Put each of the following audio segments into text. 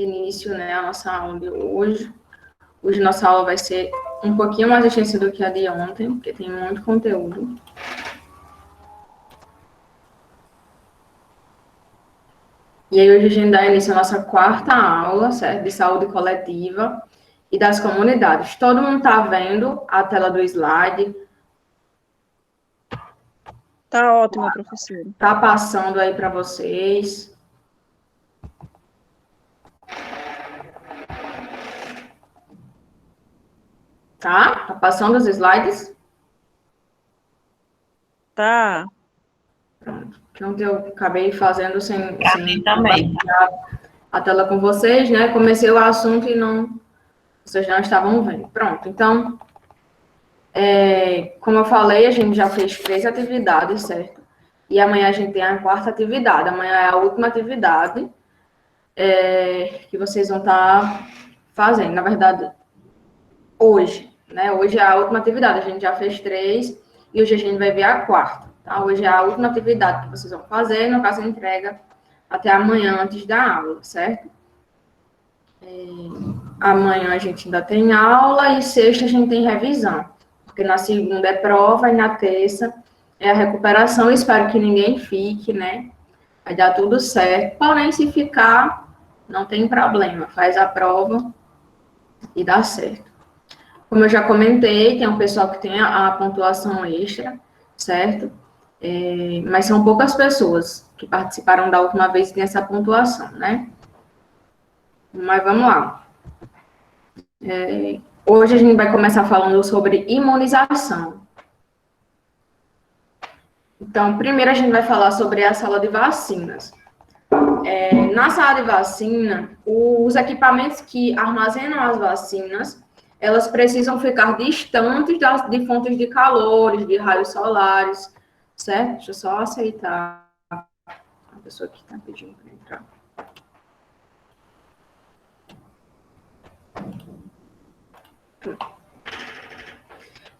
início, né, a nossa aula de hoje. Hoje nossa aula vai ser um pouquinho mais extensa do que a de ontem, porque tem muito conteúdo. E aí hoje a gente dá início à nossa quarta aula, certo? De saúde coletiva e das comunidades. Todo mundo está vendo a tela do slide? Tá ótimo, professora. Tá passando aí para vocês. Tá? Tá passando os slides? Tá. Pronto. Ontem eu acabei fazendo sem Também. compartilhar a tela com vocês, né? Comecei o assunto e vocês não estavam vendo. Pronto, então, como eu falei, a gente já fez 3 atividades, certo? E amanhã a gente tem a quarta atividade. Amanhã é a última atividade que vocês vão estar fazendo. Na verdade, hoje, né? Hoje é a última atividade. A gente já fez 3 e hoje a gente vai ver a quarta, tá? Hoje é a última atividade que vocês vão fazer, no caso, a entrega até amanhã, antes da aula, certo? Amanhã a gente ainda tem aula e sexta a gente tem revisão. Porque na segunda é prova e na terça é a recuperação. Eu espero que ninguém fique, né? Vai dar tudo certo. Porém, se ficar, não tem problema. Faz a prova e dá certo. Como eu já comentei, tem um pessoal que tem a pontuação extra, certo? Mas são poucas pessoas que participaram da última vez e tem essa pontuação, né? Mas vamos lá. Hoje a gente vai começar falando sobre imunização. Então, primeiro a gente vai falar sobre a sala de vacinas. Na sala de vacina, os equipamentos que armazenam as vacinas, elas precisam ficar distantes de fontes de calores, de raios solares, certo? Deixa eu só aceitar a pessoa que está pedindo para entrar.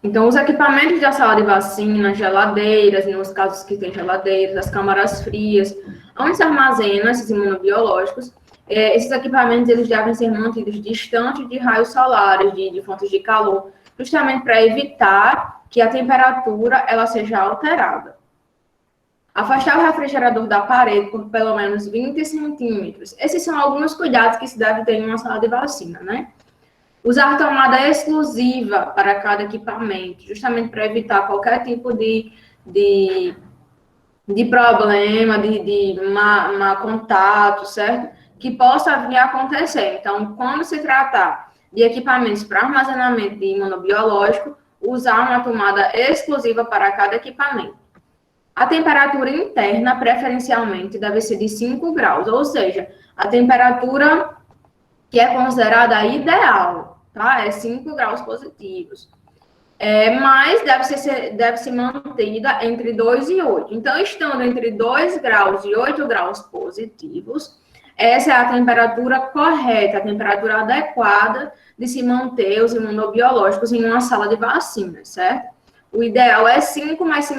Então, os equipamentos da sala de vacina, geladeiras, nos casos que tem geladeiras, as câmaras frias, onde se armazenam esses imunobiológicos, esses equipamentos eles devem ser mantidos distantes de raios solares, de fontes de calor, justamente para evitar que a temperatura ela seja alterada. Afastar o refrigerador da parede por pelo menos 20 centímetros. Esses são alguns cuidados que se deve ter em uma sala de vacina, né? Usar tomada exclusiva para cada equipamento, justamente para evitar qualquer tipo de problema, de má contato, certo? Que possa vir a acontecer. Então, quando se tratar de equipamentos para armazenamento de imunobiológico, usar uma tomada exclusiva para cada equipamento. A temperatura interna, preferencialmente, deve ser de 5 graus, ou seja, a temperatura que é considerada ideal, tá? É 5 graus positivos. Mas deve ser mantida entre 2 e 8. Então, estando entre 2 graus e 8 graus positivos, essa é a temperatura correta, a temperatura adequada de se manter os imunobiológicos em uma sala de vacinas, certo? O ideal é 5, mas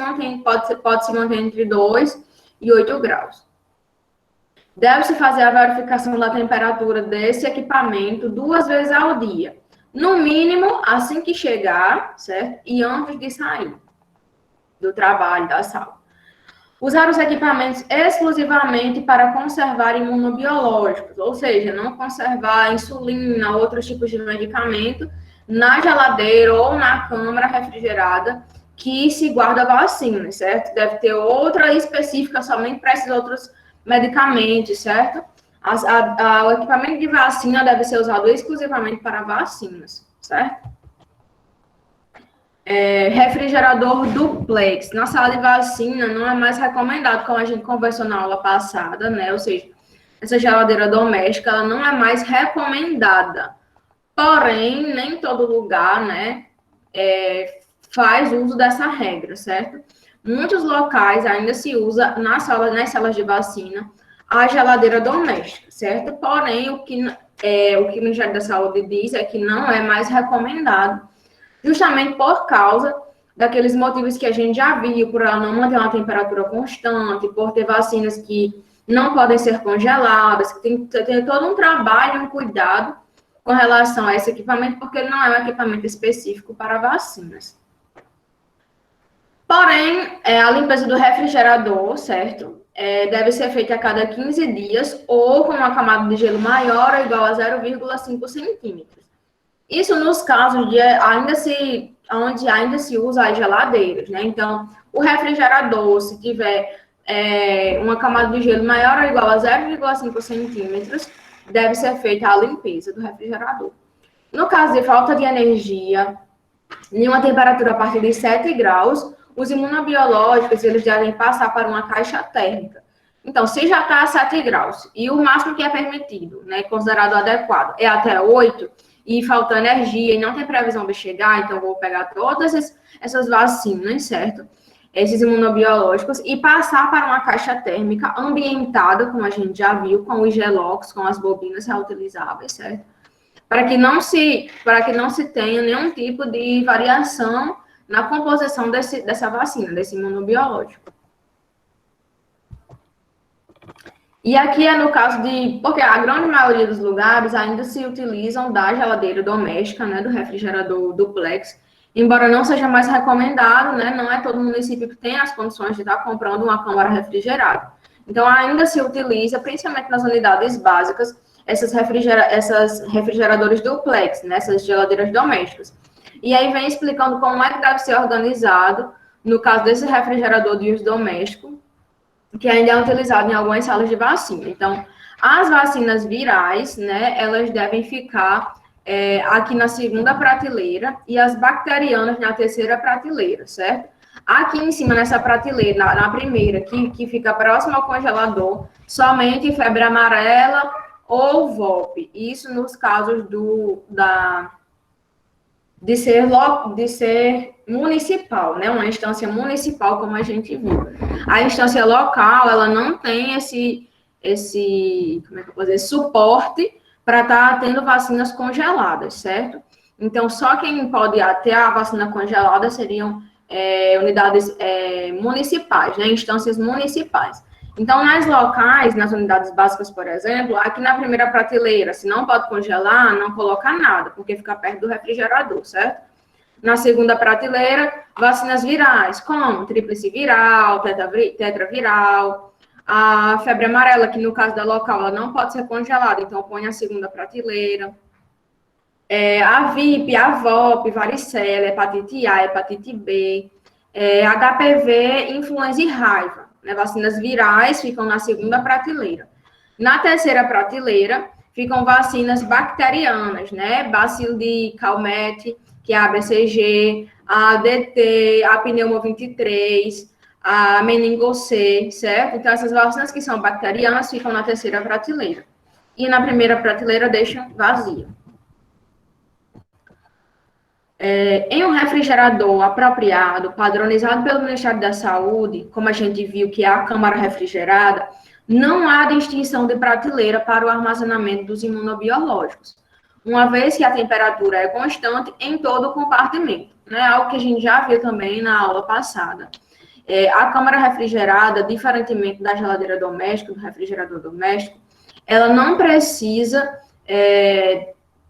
pode se manter entre 2 e 8 graus. Deve-se fazer a verificação da temperatura desse equipamento 2 vezes ao dia. No mínimo, assim que chegar, certo? E antes de sair do trabalho, da sala. Usar os equipamentos exclusivamente para conservar imunobiológicos, ou seja, não conservar insulina, outros tipos de medicamento na geladeira ou na câmara refrigerada que se guarda vacina, certo? Deve ter outra específica somente para esses outros medicamentos, certo? O equipamento de vacina deve ser usado exclusivamente para vacinas, certo? Refrigerador duplex. Na sala de vacina não é mais recomendado, como a gente conversou na aula passada, né? Ou seja, essa geladeira doméstica, ela não é mais recomendada. Porém, nem todo lugar, né, faz uso dessa regra, certo? Muitos locais ainda se usa nas salas de vacina a geladeira doméstica, certo? Porém, o que o Ministério da Saúde diz é que não é mais recomendado, justamente por causa daqueles motivos que a gente já viu, por ela não manter uma temperatura constante, por ter vacinas que não podem ser congeladas, tem todo um trabalho, um cuidado com relação a esse equipamento, porque ele não é um equipamento específico para vacinas. Porém, a limpeza do refrigerador, certo? Deve ser feita a cada 15 dias ou com uma camada de gelo maior ou igual a 0,5 centímetros. Isso nos casos de onde ainda se usa as geladeiras, né? Então, o refrigerador, se tiver uma camada de gelo maior ou igual a 0,5 centímetros, deve ser feita a limpeza do refrigerador. No caso de falta de energia, em uma temperatura a partir de 7 graus, os imunobiológicos, eles devem passar para uma caixa térmica. Então, se já está a 7 graus, e o máximo que é permitido, né, considerado adequado, é até 8, e falta energia, e não tem previsão de chegar, então vou pegar todas essas vacinas, certo? Esses imunobiológicos, e passar para uma caixa térmica ambientada, como a gente já viu, com os gelox, com as bobinas reutilizáveis, certo? Para que não se tenha nenhum tipo de variação na composição dessa vacina, desse imunobiológico. E aqui é no caso porque a grande maioria dos lugares ainda se utilizam da geladeira doméstica, né, do refrigerador duplex, embora não seja mais recomendado, né, não é todo município que tem as condições de estar comprando uma câmara refrigerada. Então, ainda se utiliza, principalmente nas unidades básicas, esses refrigeradores duplex, né, essas geladeiras domésticas. E aí vem explicando como é que deve ser organizado, no caso desse refrigerador de uso doméstico, que ainda é utilizado em algumas salas de vacina. Então, as vacinas virais, né, elas devem ficar aqui na segunda prateleira e as bacterianas na terceira prateleira, certo? Aqui em cima, nessa prateleira, na primeira, que fica próxima ao congelador, somente febre amarela ou VOP. Isso nos casos de ser municipal, né? Uma instância municipal, como a gente viu. A instância local, ela não tem como é que eu posso dizer, suporte para estar tendo vacinas congeladas, certo? Então, só quem pode ter a vacina congelada seriam unidades municipais, né? Instâncias municipais. Então, nas locais, nas unidades básicas, por exemplo, aqui na primeira prateleira, se não pode congelar, não coloca nada, porque fica perto do refrigerador, certo? Na segunda prateleira, vacinas virais, como tríplice viral, tetraviral, a febre amarela, que no caso da local, ela não pode ser congelada, então põe na segunda prateleira. A VIP, a VOP, varicela, hepatite A, hepatite B, HPV, influenza e raiva. Né, vacinas virais ficam na segunda prateleira. Na terceira prateleira, ficam vacinas bacterianas, né? Bacilo de Calmette, que é a BCG, a DT, a pneumo 23, a meningo C, certo? Então, essas vacinas que são bacterianas ficam na terceira prateleira. E na primeira prateleira deixam vazia. Em um refrigerador apropriado, padronizado pelo Ministério da Saúde, como a gente viu que é a câmara refrigerada, não há distinção de prateleira para o armazenamento dos imunobiológicos, uma vez que a temperatura é constante em todo o compartimento, né? Algo que a gente já viu também na aula passada. A câmara refrigerada, diferentemente da geladeira doméstica, do refrigerador doméstico, ela não precisa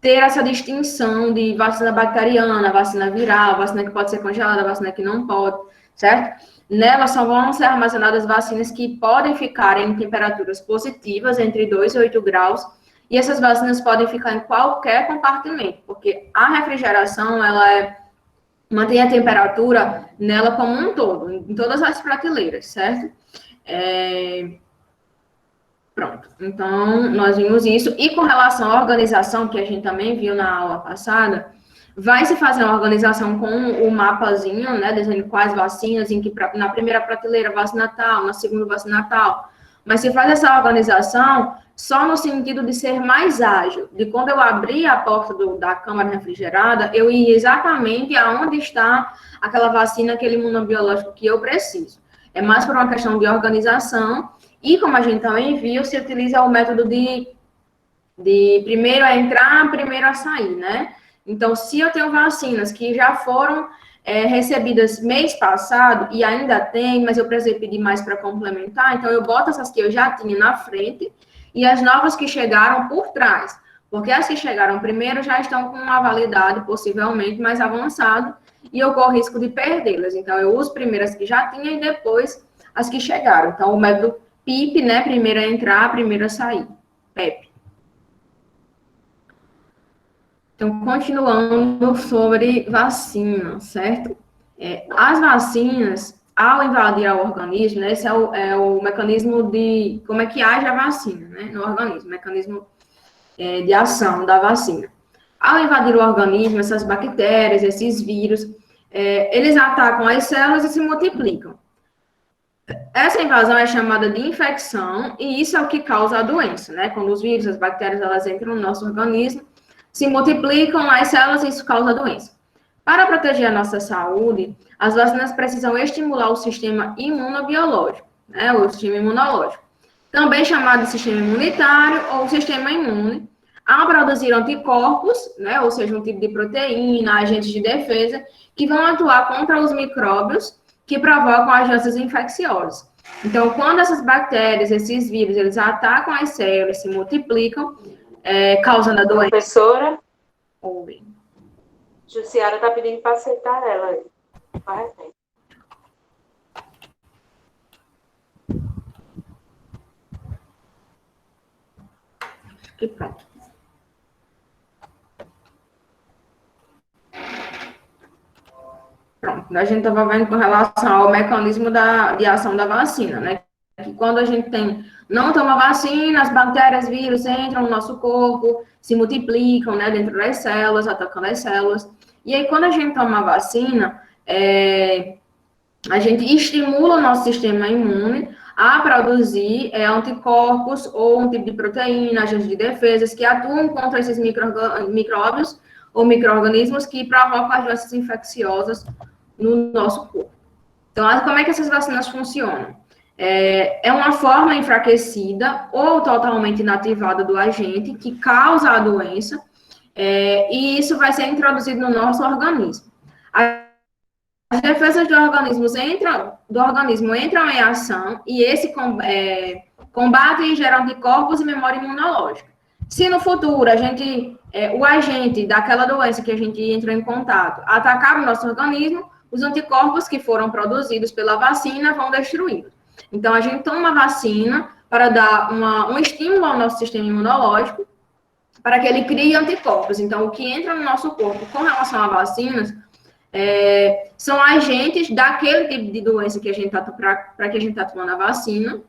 ter essa distinção de vacina bacteriana, vacina viral, vacina que pode ser congelada, vacina que não pode, certo? Nela só vão ser armazenadas vacinas que podem ficar em temperaturas positivas, entre 2 e 8 graus, e essas vacinas podem ficar em qualquer compartimento, porque a refrigeração, ela mantém a temperatura nela como um todo, em todas as prateleiras, certo? Pronto, então, nós vimos isso. E com relação à organização, que a gente também viu na aula passada, vai se fazer uma organização com o mapazinho, né, dizendo quais vacinas, em que na primeira prateleira vacina tal, na segunda vacina tal. Mas se faz essa organização só no sentido de ser mais ágil, de quando eu abrir a porta da câmara refrigerada, eu ir exatamente aonde está aquela vacina, aquele imunobiológico que eu preciso. É mais por uma questão de organização. E, como a gente também viu, se utiliza o método de primeiro a entrar, primeiro a sair, né? Então, se eu tenho vacinas que já foram recebidas mês passado, e ainda tem, mas eu precisei pedir mais para complementar, então eu boto essas que eu já tinha na frente, e as novas que chegaram por trás, porque as que chegaram primeiro já estão com uma validade possivelmente mais avançada, e eu corro risco de perdê-las. Então, eu uso primeiro as que já tinha e depois as que chegaram. Então, o método PIP, né, primeiro a entrar, primeiro a sair, PEP. Então, continuando sobre vacina, certo? As vacinas, ao invadir o organismo, né, esse é o mecanismo de como é que age a vacina, né, no organismo, mecanismo de ação da vacina. Ao invadir o organismo, essas bactérias, esses vírus, eles atacam as células e se multiplicam. Essa invasão é chamada de infecção, e isso é o que causa a doença, né? Quando os vírus, as bactérias, elas entram no nosso organismo, se multiplicam nas células e isso causa a doença. Para proteger a nossa saúde, as vacinas precisam estimular o sistema imunobiológico, né? O sistema imunológico, também chamado de sistema imunitário ou sistema imune, a produzir anticorpos, né? Ou seja, um tipo de proteína, agentes de defesa, que vão atuar contra os micróbios que provocam as doenças infecciosas. Então, quando essas bactérias, esses vírus, eles atacam as células, se multiplicam, causando a doença. Professora, Oi. Jussiara está pedindo para aceitar ela aí. Vai, E pronto. Pronto, a gente estava vendo com relação ao mecanismo de ação da vacina, né? Que quando a gente não toma vacina, as bactérias, vírus entram no nosso corpo, se multiplicam, né, dentro das células, atacando as células. E aí, quando a gente toma a vacina, a gente estimula o nosso sistema imune a produzir anticorpos ou um tipo de proteína, agentes de defesa, que atuam contra esses micróbios ou micro-organismos que provocam as doenças infecciosas no nosso corpo. Então, como é que essas vacinas funcionam? É uma forma enfraquecida ou totalmente inativada do agente que causa a doença, e isso vai ser introduzido no nosso organismo. As defesas do organismo entram em ação e esse combate e gera anticorpos e memória imunológica. Se no futuro o agente daquela doença que a gente entrou em contato atacar o nosso organismo, os anticorpos que foram produzidos pela vacina vão destruí-lo. Então, a gente toma a vacina para dar um estímulo ao nosso sistema imunológico para que ele crie anticorpos. Então, o que entra no nosso corpo com relação a vacinas são agentes daquele tipo de doença que a gente para que a gente está tomando a vacina,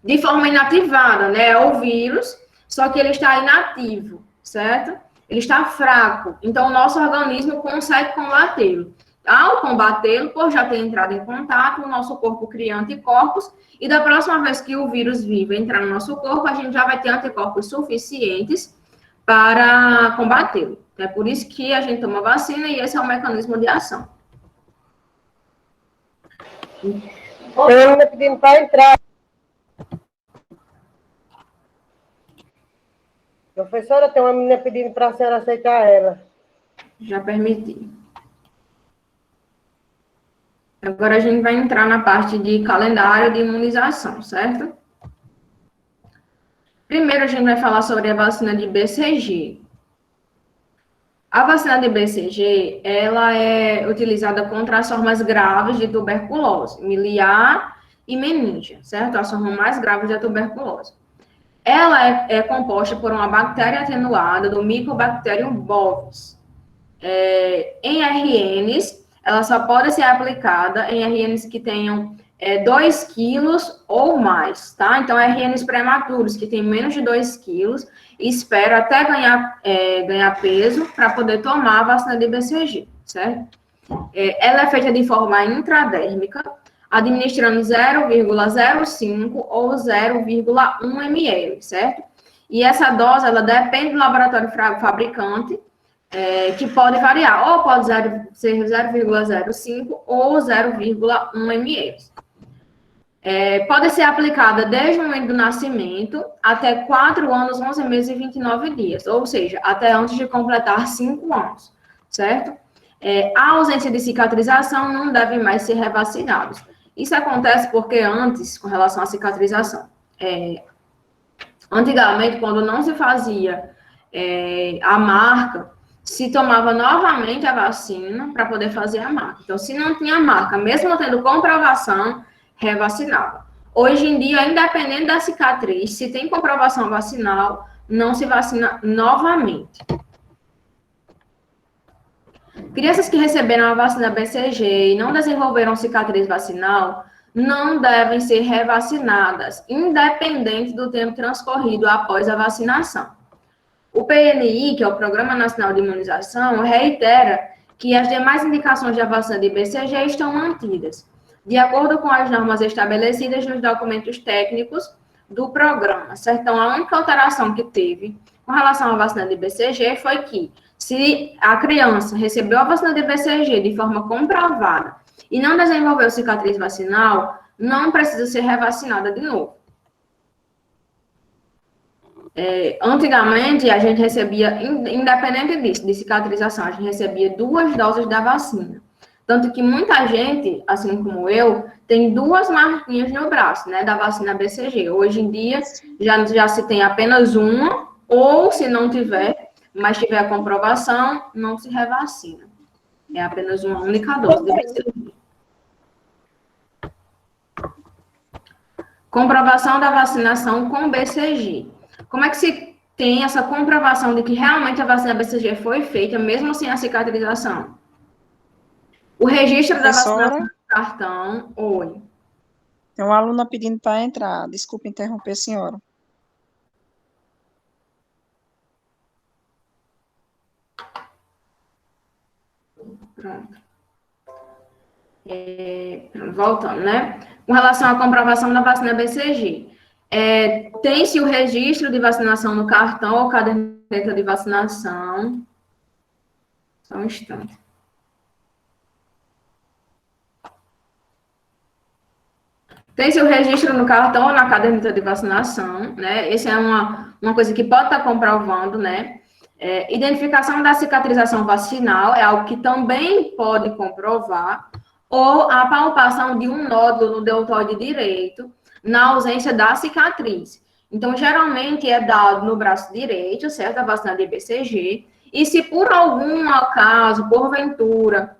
de forma inativada, né? É o vírus, só que ele está inativo, certo? Ele está fraco, então o nosso organismo consegue combatê-lo. Ao combatê-lo, por já ter entrado em contato, o nosso corpo cria anticorpos, e da próxima vez que o vírus vivo entrar no nosso corpo, a gente já vai ter anticorpos suficientes para combatê-lo. É por isso que a gente toma vacina e esse é o mecanismo de ação. Tem uma menina pedindo para entrar. Professora, tem uma menina pedindo para a senhora aceitar ela. Já permiti. Agora a gente vai entrar na parte de calendário de imunização, certo? Primeiro a gente vai falar sobre a vacina de BCG. A vacina de BCG, ela é utilizada contra as formas graves de tuberculose, miliar e meníngea, certo? As formas mais graves da tuberculose. Ela é composta por uma bactéria atenuada do Mycobacterium bovis. Em RNs, ela só pode ser aplicada em RNs que tenham 2 quilos ou mais, tá? Então, RNs prematuros, que tem menos de 2 quilos, espera até ganhar peso para poder tomar a vacina de BCG, certo? Ela é feita de forma intradérmica, administrando 0,05 ou 0,1 ml, certo? E essa dose, ela depende do laboratório fabricante, que pode variar, ou pode ser 0,05 ou 0,1 ml. Pode ser aplicada desde o momento do nascimento até 4 anos, 11 meses e 29 dias, ou seja, até antes de completar 5 anos, certo? A ausência de cicatrização não deve mais ser revacinados. Isso acontece porque antes, com relação à cicatrização, antigamente, quando não se fazia a marca, se tomava novamente a vacina para poder fazer a marca. Então, se não tinha marca, mesmo tendo comprovação, revacinava. Hoje em dia, independente da cicatriz, se tem comprovação vacinal, não se vacina novamente. Crianças que receberam a vacina BCG e não desenvolveram cicatriz vacinal não devem ser revacinadas, independente do tempo transcorrido após a vacinação. O PNI, que é o Programa Nacional de Imunização, reitera que as demais indicações da vacina de BCG estão mantidas, de acordo com as normas estabelecidas nos documentos técnicos do programa, certo? Então, a única alteração que teve com relação à vacina de BCG foi que, se a criança recebeu a vacina de BCG de forma comprovada e não desenvolveu cicatriz vacinal, não precisa ser revacinada de novo. Antigamente, a gente recebia, independente disso, de cicatrização, a gente recebia 2 doses da vacina. Tanto que muita gente, assim como eu, tem 2 marquinhas no braço, né, da vacina BCG. Hoje em dia, já se tem apenas uma, ou se não tiver, mas tiver a comprovação, não se revacina. É apenas uma única dose de BCG. Comprovação da vacinação com BCG. Como é que se tem essa comprovação de que realmente a vacina BCG foi feita, mesmo sem a cicatrização? O registro da vacinação do cartão. Oi. Tem uma aluna pedindo para entrar. Desculpa interromper, senhora. Pronto. Voltando, né? Com relação à comprovação da vacina BCG. Tem-se o registro de vacinação no cartão ou caderneta de vacinação. Só um instante. Tem-se o registro no cartão ou na caderneta de vacinação, né? Essa é uma coisa que pode estar comprovando, né? Identificação da cicatrização vacinal é algo que também pode comprovar, ou a palpação de um nódulo no deltoide direito, na ausência da cicatriz. Então, geralmente é dado no braço direito, certo? A vacina de BCG. E se por algum acaso, porventura,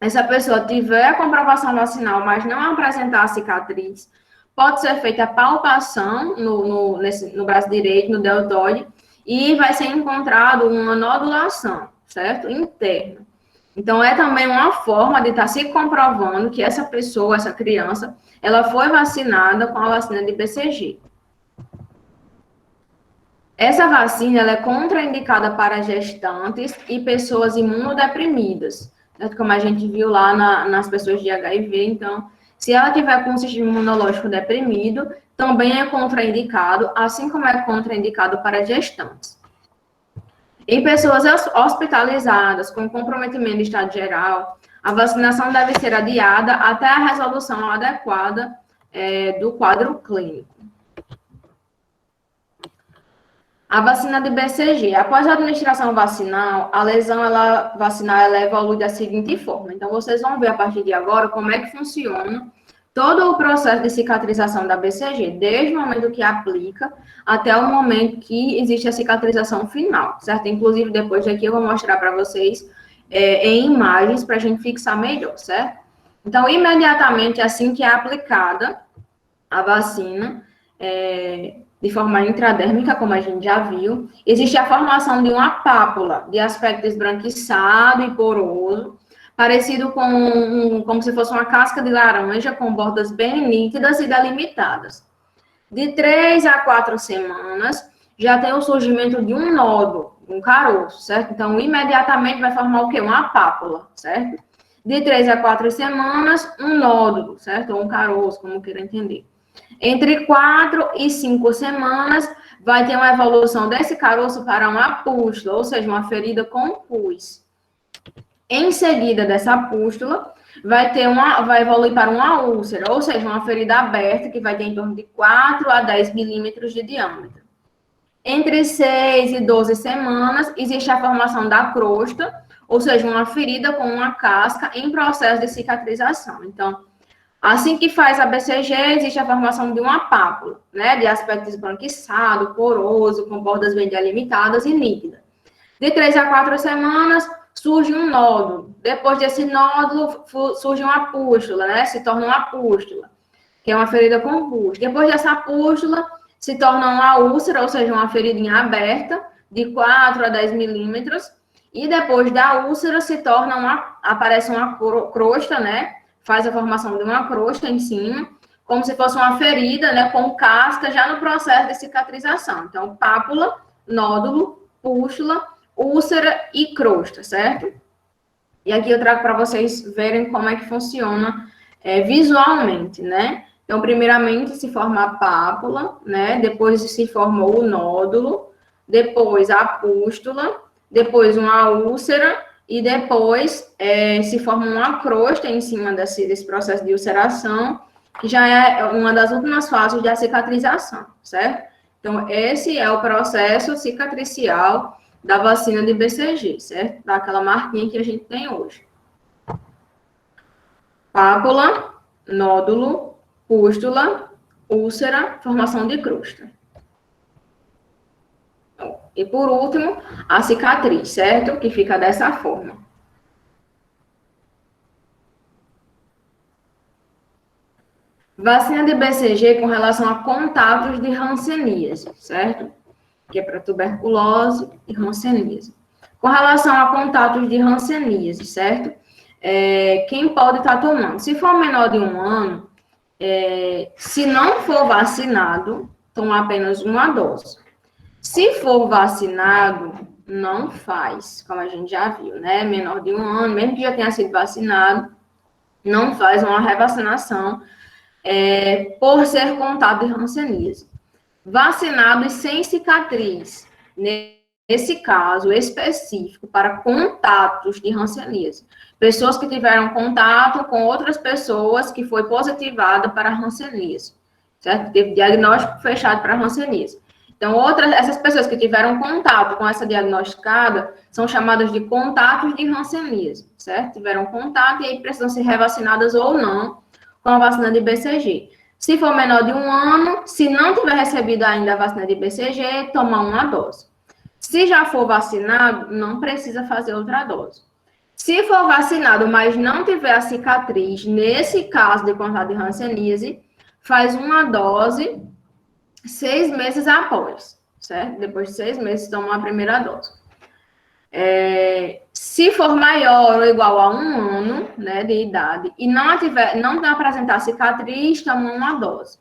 essa pessoa tiver a comprovação vacinal, mas não apresentar a cicatriz, pode ser feita a palpação no braço direito, no deltoide, e vai ser encontrado uma nodulação, certo? Interna. Então, é também uma forma de estar se comprovando que essa pessoa, essa criança, ela foi vacinada com a vacina de BCG. Essa vacina, ela é contraindicada para gestantes e pessoas imunodeprimidas, certo? Como a gente viu lá nas pessoas de HIV. Então, se ela tiver com o sistema imunológico deprimido, também é contraindicado, assim como é contraindicado para gestantes. Em pessoas hospitalizadas com comprometimento de estado geral, a vacinação deve ser adiada até a resolução adequada do quadro clínico. A vacina de BCG. Após a administração vacinal, a lesão vacinal ela evolui da seguinte forma. Então, vocês vão ver a partir de agora como é que funciona todo o processo de cicatrização da BCG, desde o momento que aplica até o momento que existe a cicatrização final, certo? Inclusive, depois daqui eu vou mostrar para vocês em imagens para a gente fixar melhor, certo? Então, imediatamente, assim que é aplicada a vacina, de forma intradérmica, como a gente já viu, existe a formação de uma pápula de aspecto esbranquiçado e poroso, parecido com como se fosse uma casca de laranja com bordas bem nítidas e delimitadas. De 3 a 4 semanas, já tem o surgimento de um nódulo, um caroço, certo? Então, imediatamente vai formar o quê? Uma pápula, certo? De 3 a 4 semanas, um nódulo, certo? Ou um caroço, como queira entender. Entre 4 e 5 semanas, vai ter uma evolução desse caroço para uma pústula, ou seja, uma ferida com pus. Em seguida dessa pústula, vai evoluir para uma úlcera, ou seja, uma ferida aberta, que vai ter em torno de 4 a 10 milímetros de diâmetro. Entre 6 e 12 semanas, existe a formação da crosta, ou seja, uma ferida com uma casca em processo de cicatrização. Então, assim que faz a BCG, existe a formação de uma pápula, né, de aspecto esbranquiçado, poroso, com bordas bem delimitadas e nítidas. De 3 a 4 semanas, surge um nódulo. Depois desse nódulo, surge uma pústula, né, se torna uma pústula, que é uma ferida com pústula. Depois dessa pústula, se torna uma úlcera, ou seja, uma feridinha aberta, de 4 a 10 milímetros, e depois da úlcera aparece uma crosta, né, faz a formação de uma crosta em cima, como se fosse uma ferida, né, com casca já no processo de cicatrização. Então, pápula, nódulo, pústula, úlcera e crosta, certo? E aqui eu trago para vocês verem como é que funciona visualmente, né? Então, primeiramente se forma a pápula, né? Depois se forma o nódulo, depois a pústula, depois uma úlcera e depois se forma uma crosta em cima desse processo de ulceração, que já é uma das últimas fases da cicatrização, certo? Então, esse é o processo cicatricial da vacina de BCG, certo? Daquela marquinha que a gente tem hoje. Pápula, nódulo, pústula, úlcera, formação de crosta. E por último, a cicatriz, certo? Que fica dessa forma. Vacina de BCG com relação a contatos de hanseníase, certo? Que é para tuberculose e hanseníase. Com relação a contatos de hanseníase, certo? Quem pode estar tomando? Se for menor de 1 ano, se não for vacinado, toma apenas uma dose. Se for vacinado, não faz, como a gente já viu, né? Menor de 1 ano, mesmo que já tenha sido vacinado, não faz uma revacinação por ser contato de hanseníase. Vacinados sem cicatriz, nesse caso específico, para contatos de hanseníase. Pessoas que tiveram contato com outras pessoas que foi positivada para hanseníase, certo? Teve diagnóstico fechado para hanseníase. Então, essas pessoas que tiveram contato com essa diagnosticada são chamadas de contatos de hanseníase, certo? Tiveram contato e aí precisam ser revacinadas ou não com a vacina de BCG. Se for menor de 1 ano, se não tiver recebido ainda a vacina de BCG, toma uma dose. Se já for vacinado, não precisa fazer outra dose. Se for vacinado, mas não tiver a cicatriz, nesse caso de contato de hanseníase, faz uma dose 6 meses após, certo? Depois de 6 meses, toma a primeira dose. Se for maior ou igual a 1 ano, né, de idade, e não apresentar cicatriz, toma uma dose.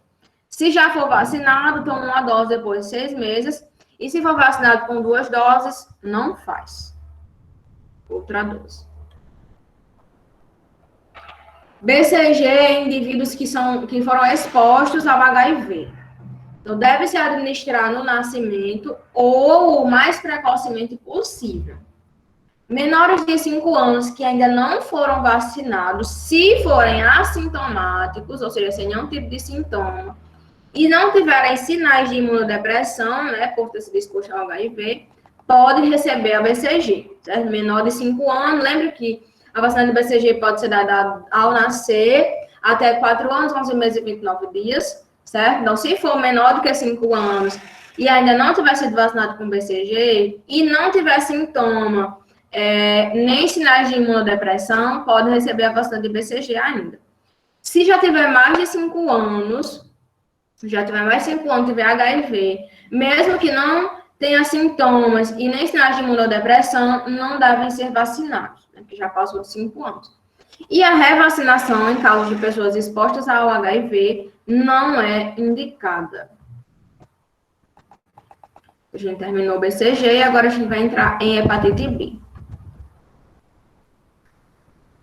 Se já for vacinado, toma uma dose depois de 6 meses, e se for vacinado com 2 doses, não faz outra dose. BCG em indivíduos que foram expostos ao HIV. Então, deve se administrar no nascimento ou o mais precocemente possível. Menores de 5 anos que ainda não foram vacinados, se forem assintomáticos, ou seja, sem nenhum tipo de sintoma, e não tiverem sinais de imunodepressão, né, por ter sido exposto ao HIV, pode receber a BCG, certo? Menor de 5 anos, lembre que a vacina de BCG pode ser dada ao nascer, até 4 anos, 11 meses e 29 dias, certo? Então, se for menor do que 5 anos e ainda não tiver sido vacinado com BCG e não tiver sintoma, nem sinais de imunodepressão, pode receber a vacina de BCG ainda. Se já tiver mais de 5 anos, tiver HIV, mesmo que não tenha sintomas e nem sinais de imunodepressão, não devem ser vacinados, né, que já passou de 5 anos. E a revacinação em caso de pessoas expostas ao HIV não é indicada. A gente terminou o BCG e agora a gente vai entrar em hepatite B.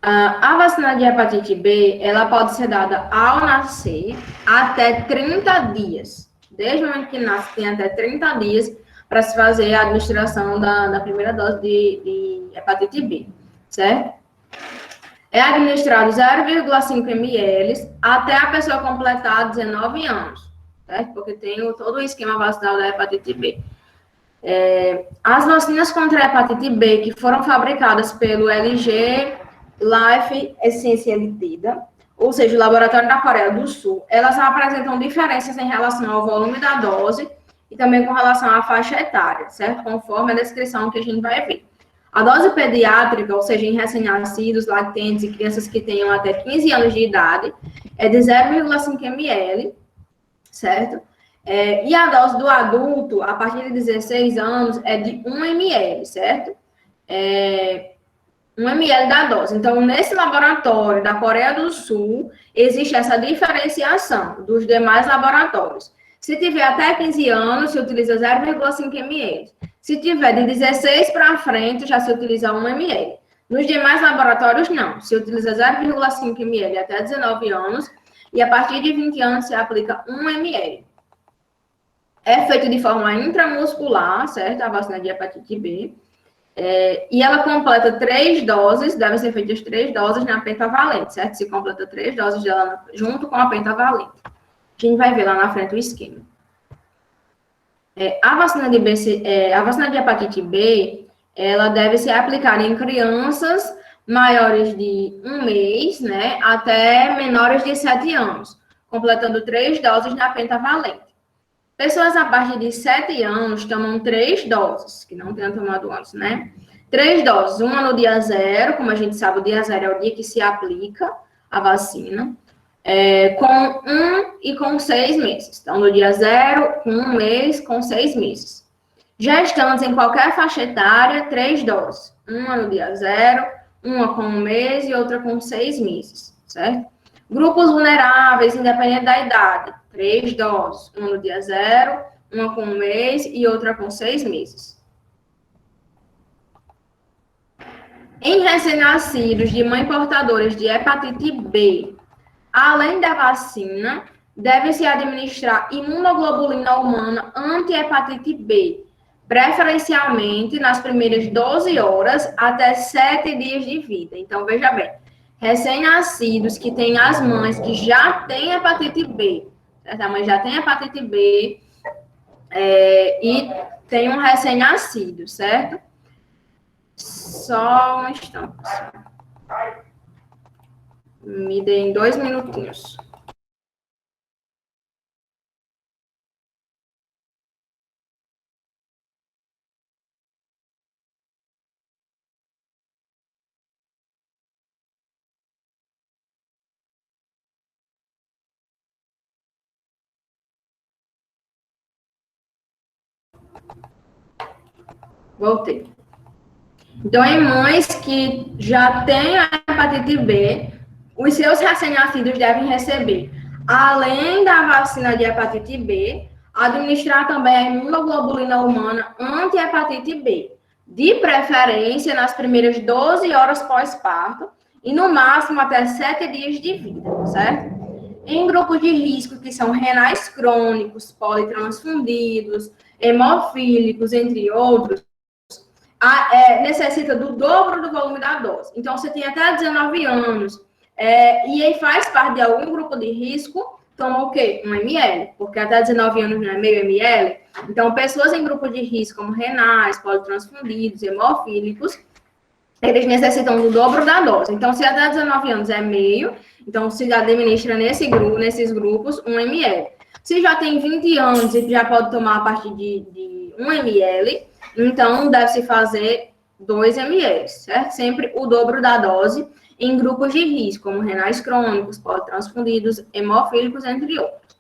A vacina de hepatite B, ela pode ser dada ao nascer até 30 dias. Desde o momento que nasce, tem até 30 dias para se fazer a administração da primeira dose de hepatite B, certo? É administrado 0,5 ml até a pessoa completar 19 anos, certo? Porque tem todo o esquema vacinal da hepatite B. As vacinas contra a hepatite B que foram fabricadas pelo LG Life Sciences Limited, ou seja, o laboratório da Coreia do Sul, elas apresentam diferenças em relação ao volume da dose e também com relação à faixa etária, certo? Conforme a descrição que a gente vai ver. A dose pediátrica, ou seja, em recém-nascidos, lactentes e crianças que tenham até 15 anos de idade, é de 0,5 ml, certo? E a dose do adulto, a partir de 16 anos, é de 1 ml, certo? 1 ml da dose. Então, nesse laboratório da Coreia do Sul, existe essa diferenciação dos demais laboratórios. Se tiver até 15 anos, se utiliza 0,5 ml. Se tiver de 16 para frente, já se utiliza 1 ml. Nos demais laboratórios, não. Se utiliza 0,5 ml até 19 anos e a partir de 20 anos se aplica 1 ml. É feito de forma intramuscular, certo? A vacina de hepatite B. E ela completa 3 doses, devem ser feitas 3 doses na pentavalente, certo? Se completa 3 doses dela junto com a pentavalente. A gente vai ver lá na frente o esquema. A vacina de hepatite B, ela deve ser aplicada em crianças maiores de 1 mês, né, até menores de 7 anos, completando 3 doses na pentavalente. Pessoas a partir de 7 anos tomam 3 doses, que não tenham tomado antes, né? 3 doses, uma no dia 0, como a gente sabe, o dia 0 é o dia que se aplica a vacina, com 1 e com 6 meses. Então, no dia 0, com 1 mês, com 6 meses. Gestantes em qualquer faixa etária, 3 doses. Uma no dia 0, uma com 1 mês e outra com 6 meses, certo? Grupos vulneráveis, independente da idade, 3 doses. Uma no dia 0, uma com 1 mês e outra com 6 meses. Em recém-nascidos de mãe portadoras de hepatite B, além da vacina, deve-se administrar imunoglobulina humana anti-hepatite B, preferencialmente nas primeiras 12 horas até 7 dias de vida. Então, veja bem, recém-nascidos que têm as mães que já têm hepatite B, certo? A mãe já tem hepatite B e tem um recém-nascido, certo? Só um instante. Me deem 2 minutinhos. Voltei. Então, em mães que já têm a hepatite B, os seus recém-nascidos devem receber, além da vacina de hepatite B, administrar também a imunoglobulina humana anti-hepatite B, de preferência nas primeiras 12 horas pós-parto e no máximo até 7 dias de vida, certo? Em grupos de risco, que são renais crônicos, politransfundidos, hemofílicos, entre outros, necessita do dobro do volume da dose. Então, você tem até 19 anos e aí faz parte de algum grupo de risco, toma o quê? 1 ml, porque até 19 anos não é meio ml. Então, pessoas em grupo de risco, como renais, politransfundidos, hemofílicos, eles necessitam do dobro da dose. Então, se até 19 anos é meio, então se administra nesses grupos 1 ml. Se já tem 20 anos e já pode tomar a partir de 1 ml, então deve-se fazer 2 ml, certo? Sempre o dobro da dose em grupos de risco, como renais crônicos, politransfundidos, hemofílicos, entre outros.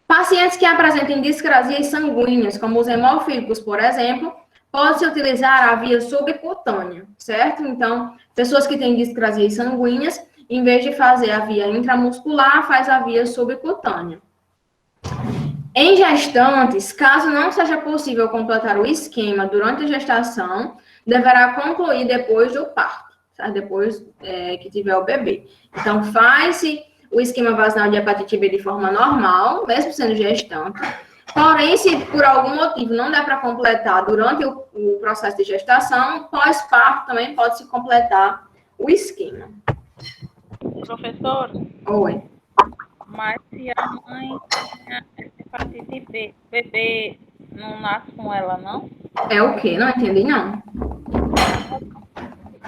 Pacientes que apresentem discrasias sanguíneas, como os hemofílicos, por exemplo, pode-se utilizar a via subcutânea, certo? Então, pessoas que têm discrasias sanguíneas, em vez de fazer a via intramuscular, faz a via subcutânea. Em gestantes, caso não seja possível completar o esquema durante a gestação, deverá concluir depois do parto, tá? Depois que tiver o bebê. Então, faz-se o esquema vacinal de hepatite B de forma normal, mesmo sendo gestante. Porém, se por algum motivo não der para completar durante o processo de gestação, pós-parto também pode-se completar o esquema. Professor? Oi. Mas se a mãe tinha hepatite B, bebê não nasce com ela, não? É o quê? Não entendi, não.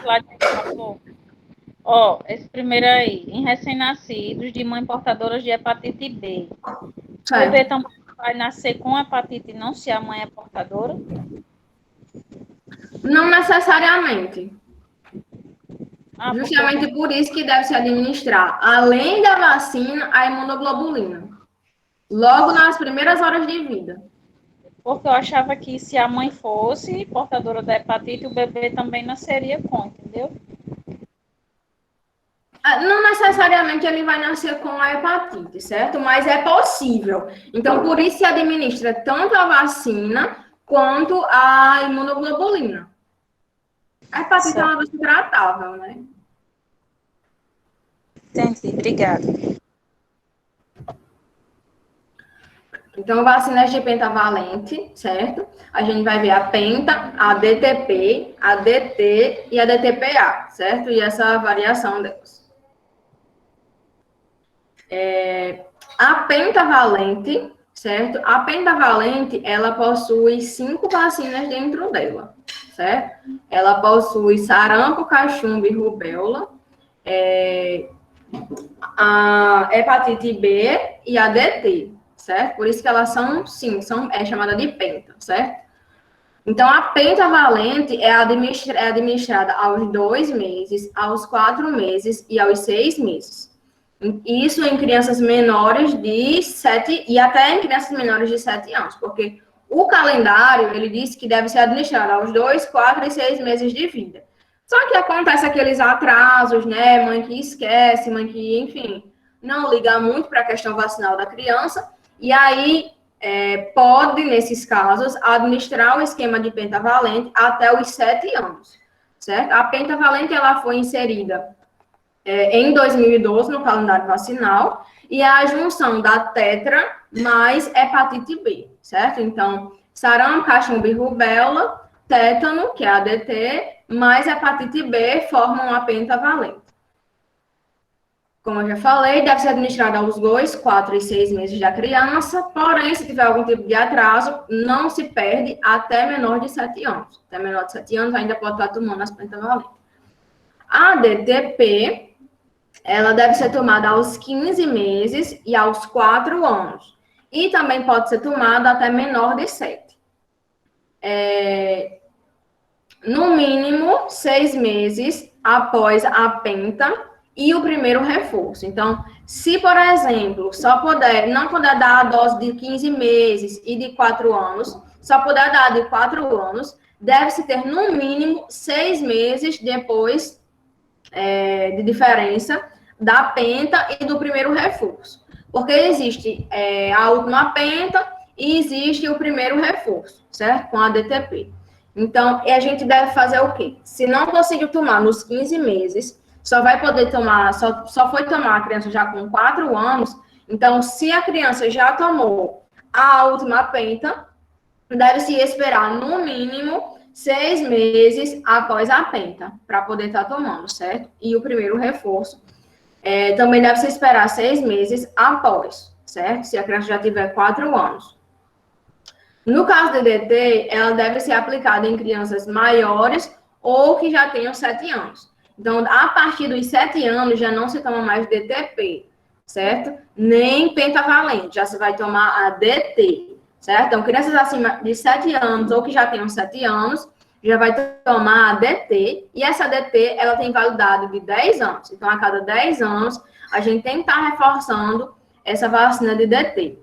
Lá de falou. Ó, esse primeiro aí, em recém-nascidos de mãe portadoras de hepatite B. O bebê Certo. também vai nascer com hepatite não se a mãe é portadora? Não necessariamente. Ah, porque Justamente por isso que deve se administrar, além da vacina, a imunoglobulina. Logo nas primeiras horas de vida. Porque eu achava que se a mãe fosse portadora da hepatite, o bebê também nasceria com, entendeu? Não necessariamente ele vai nascer com a hepatite, certo? Mas é possível. Então, por isso se administra tanto a vacina quanto a imunoglobulina. A hepatite é uma doença tratável, né? Entendi, obrigada. Então, vacinas de pentavalente, certo? A gente vai ver a penta, a DTP, a DT e a DTPA, certo? E essa variação delas. A pentavalente, certo? A pentavalente, ela possui 5 vacinas dentro dela, certo? Ela possui sarampo, cachumba e rubéola, a hepatite B e a DT, certo? Por isso que elas é chamada de penta, certo? Então, a pentavalente é administrada aos 2 meses, aos 4 meses e aos 6 meses. Isso em crianças menores de 7 e até em crianças menores de 7 anos, porque o calendário, ele diz que deve ser administrado aos 2, 4 e 6 meses de vida. Só que acontece aqueles atrasos, né? Mãe que esquece, mãe que, enfim, não liga muito para a questão vacinal da criança, e aí pode, nesses casos, administrar o esquema de pentavalente até os 7 anos, certo? A pentavalente, ela foi inserida em 2012 no calendário vacinal, e a junção da tetra mais hepatite B, certo? Então, sarampo, cachumba e rubéola, tétano, que é a DT, mais hepatite B formam a pentavalente. Como eu já falei, deve ser administrada aos 2, 4 e 6 meses da criança, porém, se tiver algum tipo de atraso, não se perde até menor de 7 anos. Até menor de 7 anos ainda pode estar tomando as pentavalentes. A DTP, ela deve ser tomada aos 15 meses e aos 4 anos. E também pode ser tomada até menor de 7. No mínimo, 6 meses após a penta e o primeiro reforço. Então, se, por exemplo, não puder dar a dose de 15 meses e de 4 anos, só puder dar de 4 anos, deve-se ter, no mínimo, 6 meses depois de diferença da penta e do primeiro reforço. Porque existe a última penta e existe o primeiro reforço, certo? Com a DTP. Então, a gente deve fazer o quê? Se não conseguiu tomar nos 15 meses, só vai poder tomar, só foi tomar a criança já com 4 anos, então, se a criança já tomou a última penta, deve-se esperar, no mínimo, 6 meses após a penta, para poder estar tomando, certo? E o primeiro reforço também deve-se esperar 6 meses após, certo? Se a criança já tiver 4 anos. No caso de DT, ela deve ser aplicada em crianças maiores ou que já tenham 7 anos. Então, a partir dos 7 anos, já não se toma mais DTP, certo? Nem pentavalente, já se vai tomar a DT, certo? Então, crianças acima de 7 anos ou que já tenham 7 anos, já vai tomar a DT, e essa DT, ela tem validade de 10 anos. Então, a cada 10 anos, a gente tem que estar reforçando essa vacina de DT.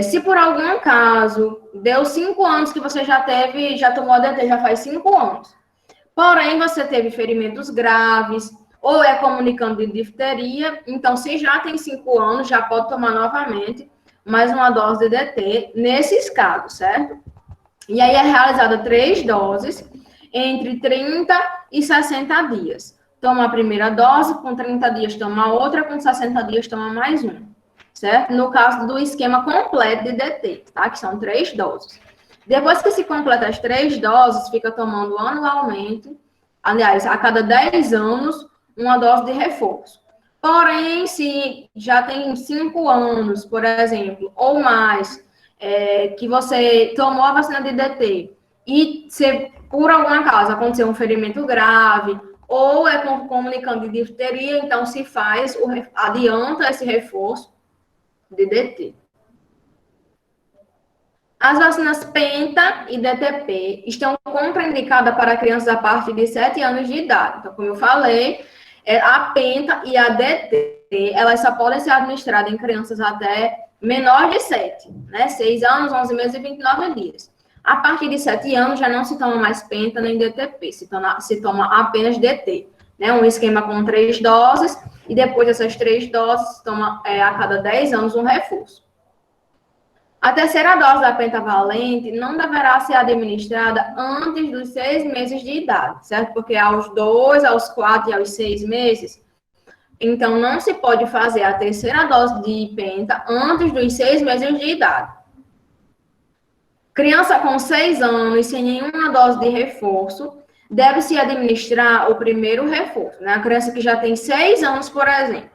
Se por algum caso, deu 5 anos que você já tomou a DT, já faz 5 anos, porém, você teve ferimentos graves, ou é comunicando de difteria, então, se já tem 5 anos, já pode tomar novamente mais uma dose de DT, nesses casos, certo? E aí é realizada 3 doses, entre 30 e 60 dias. Toma a primeira dose, com 30 dias toma a outra, com 60 dias toma mais uma, certo? No caso do esquema completo de DT, tá? Que são 3 doses. Depois que se completa as 3 doses, fica tomando anualmente, aliás, a cada 10 anos, uma dose de reforço. Porém, se já tem 5 anos, por exemplo, ou mais, que você tomou a vacina de DT e se por alguma causa aconteceu um ferimento grave ou é comunicando de difteria, então se faz, adianta esse reforço de DT. As vacinas Penta e DTP estão contraindicadas para crianças a partir de 7 anos de idade. Então, como eu falei, a Penta e a DT, elas só podem ser administradas em crianças até menor de 7, né? 6 anos, 11 meses e 29 dias. A partir de 7 anos já não se toma mais Penta nem DTP, se toma apenas DT, né? Um esquema com 3 doses e depois dessas 3 doses se toma a cada 10 anos um reforço. A terceira dose da pentavalente não deverá ser administrada antes dos 6 meses de idade, certo? Porque aos 2, aos 4 e aos 6 meses, então não se pode fazer a terceira dose de penta antes dos 6 meses de idade. Criança com 6 anos sem nenhuma dose de reforço deve-se administrar o primeiro reforço, né? A criança que já tem 6 anos, por exemplo,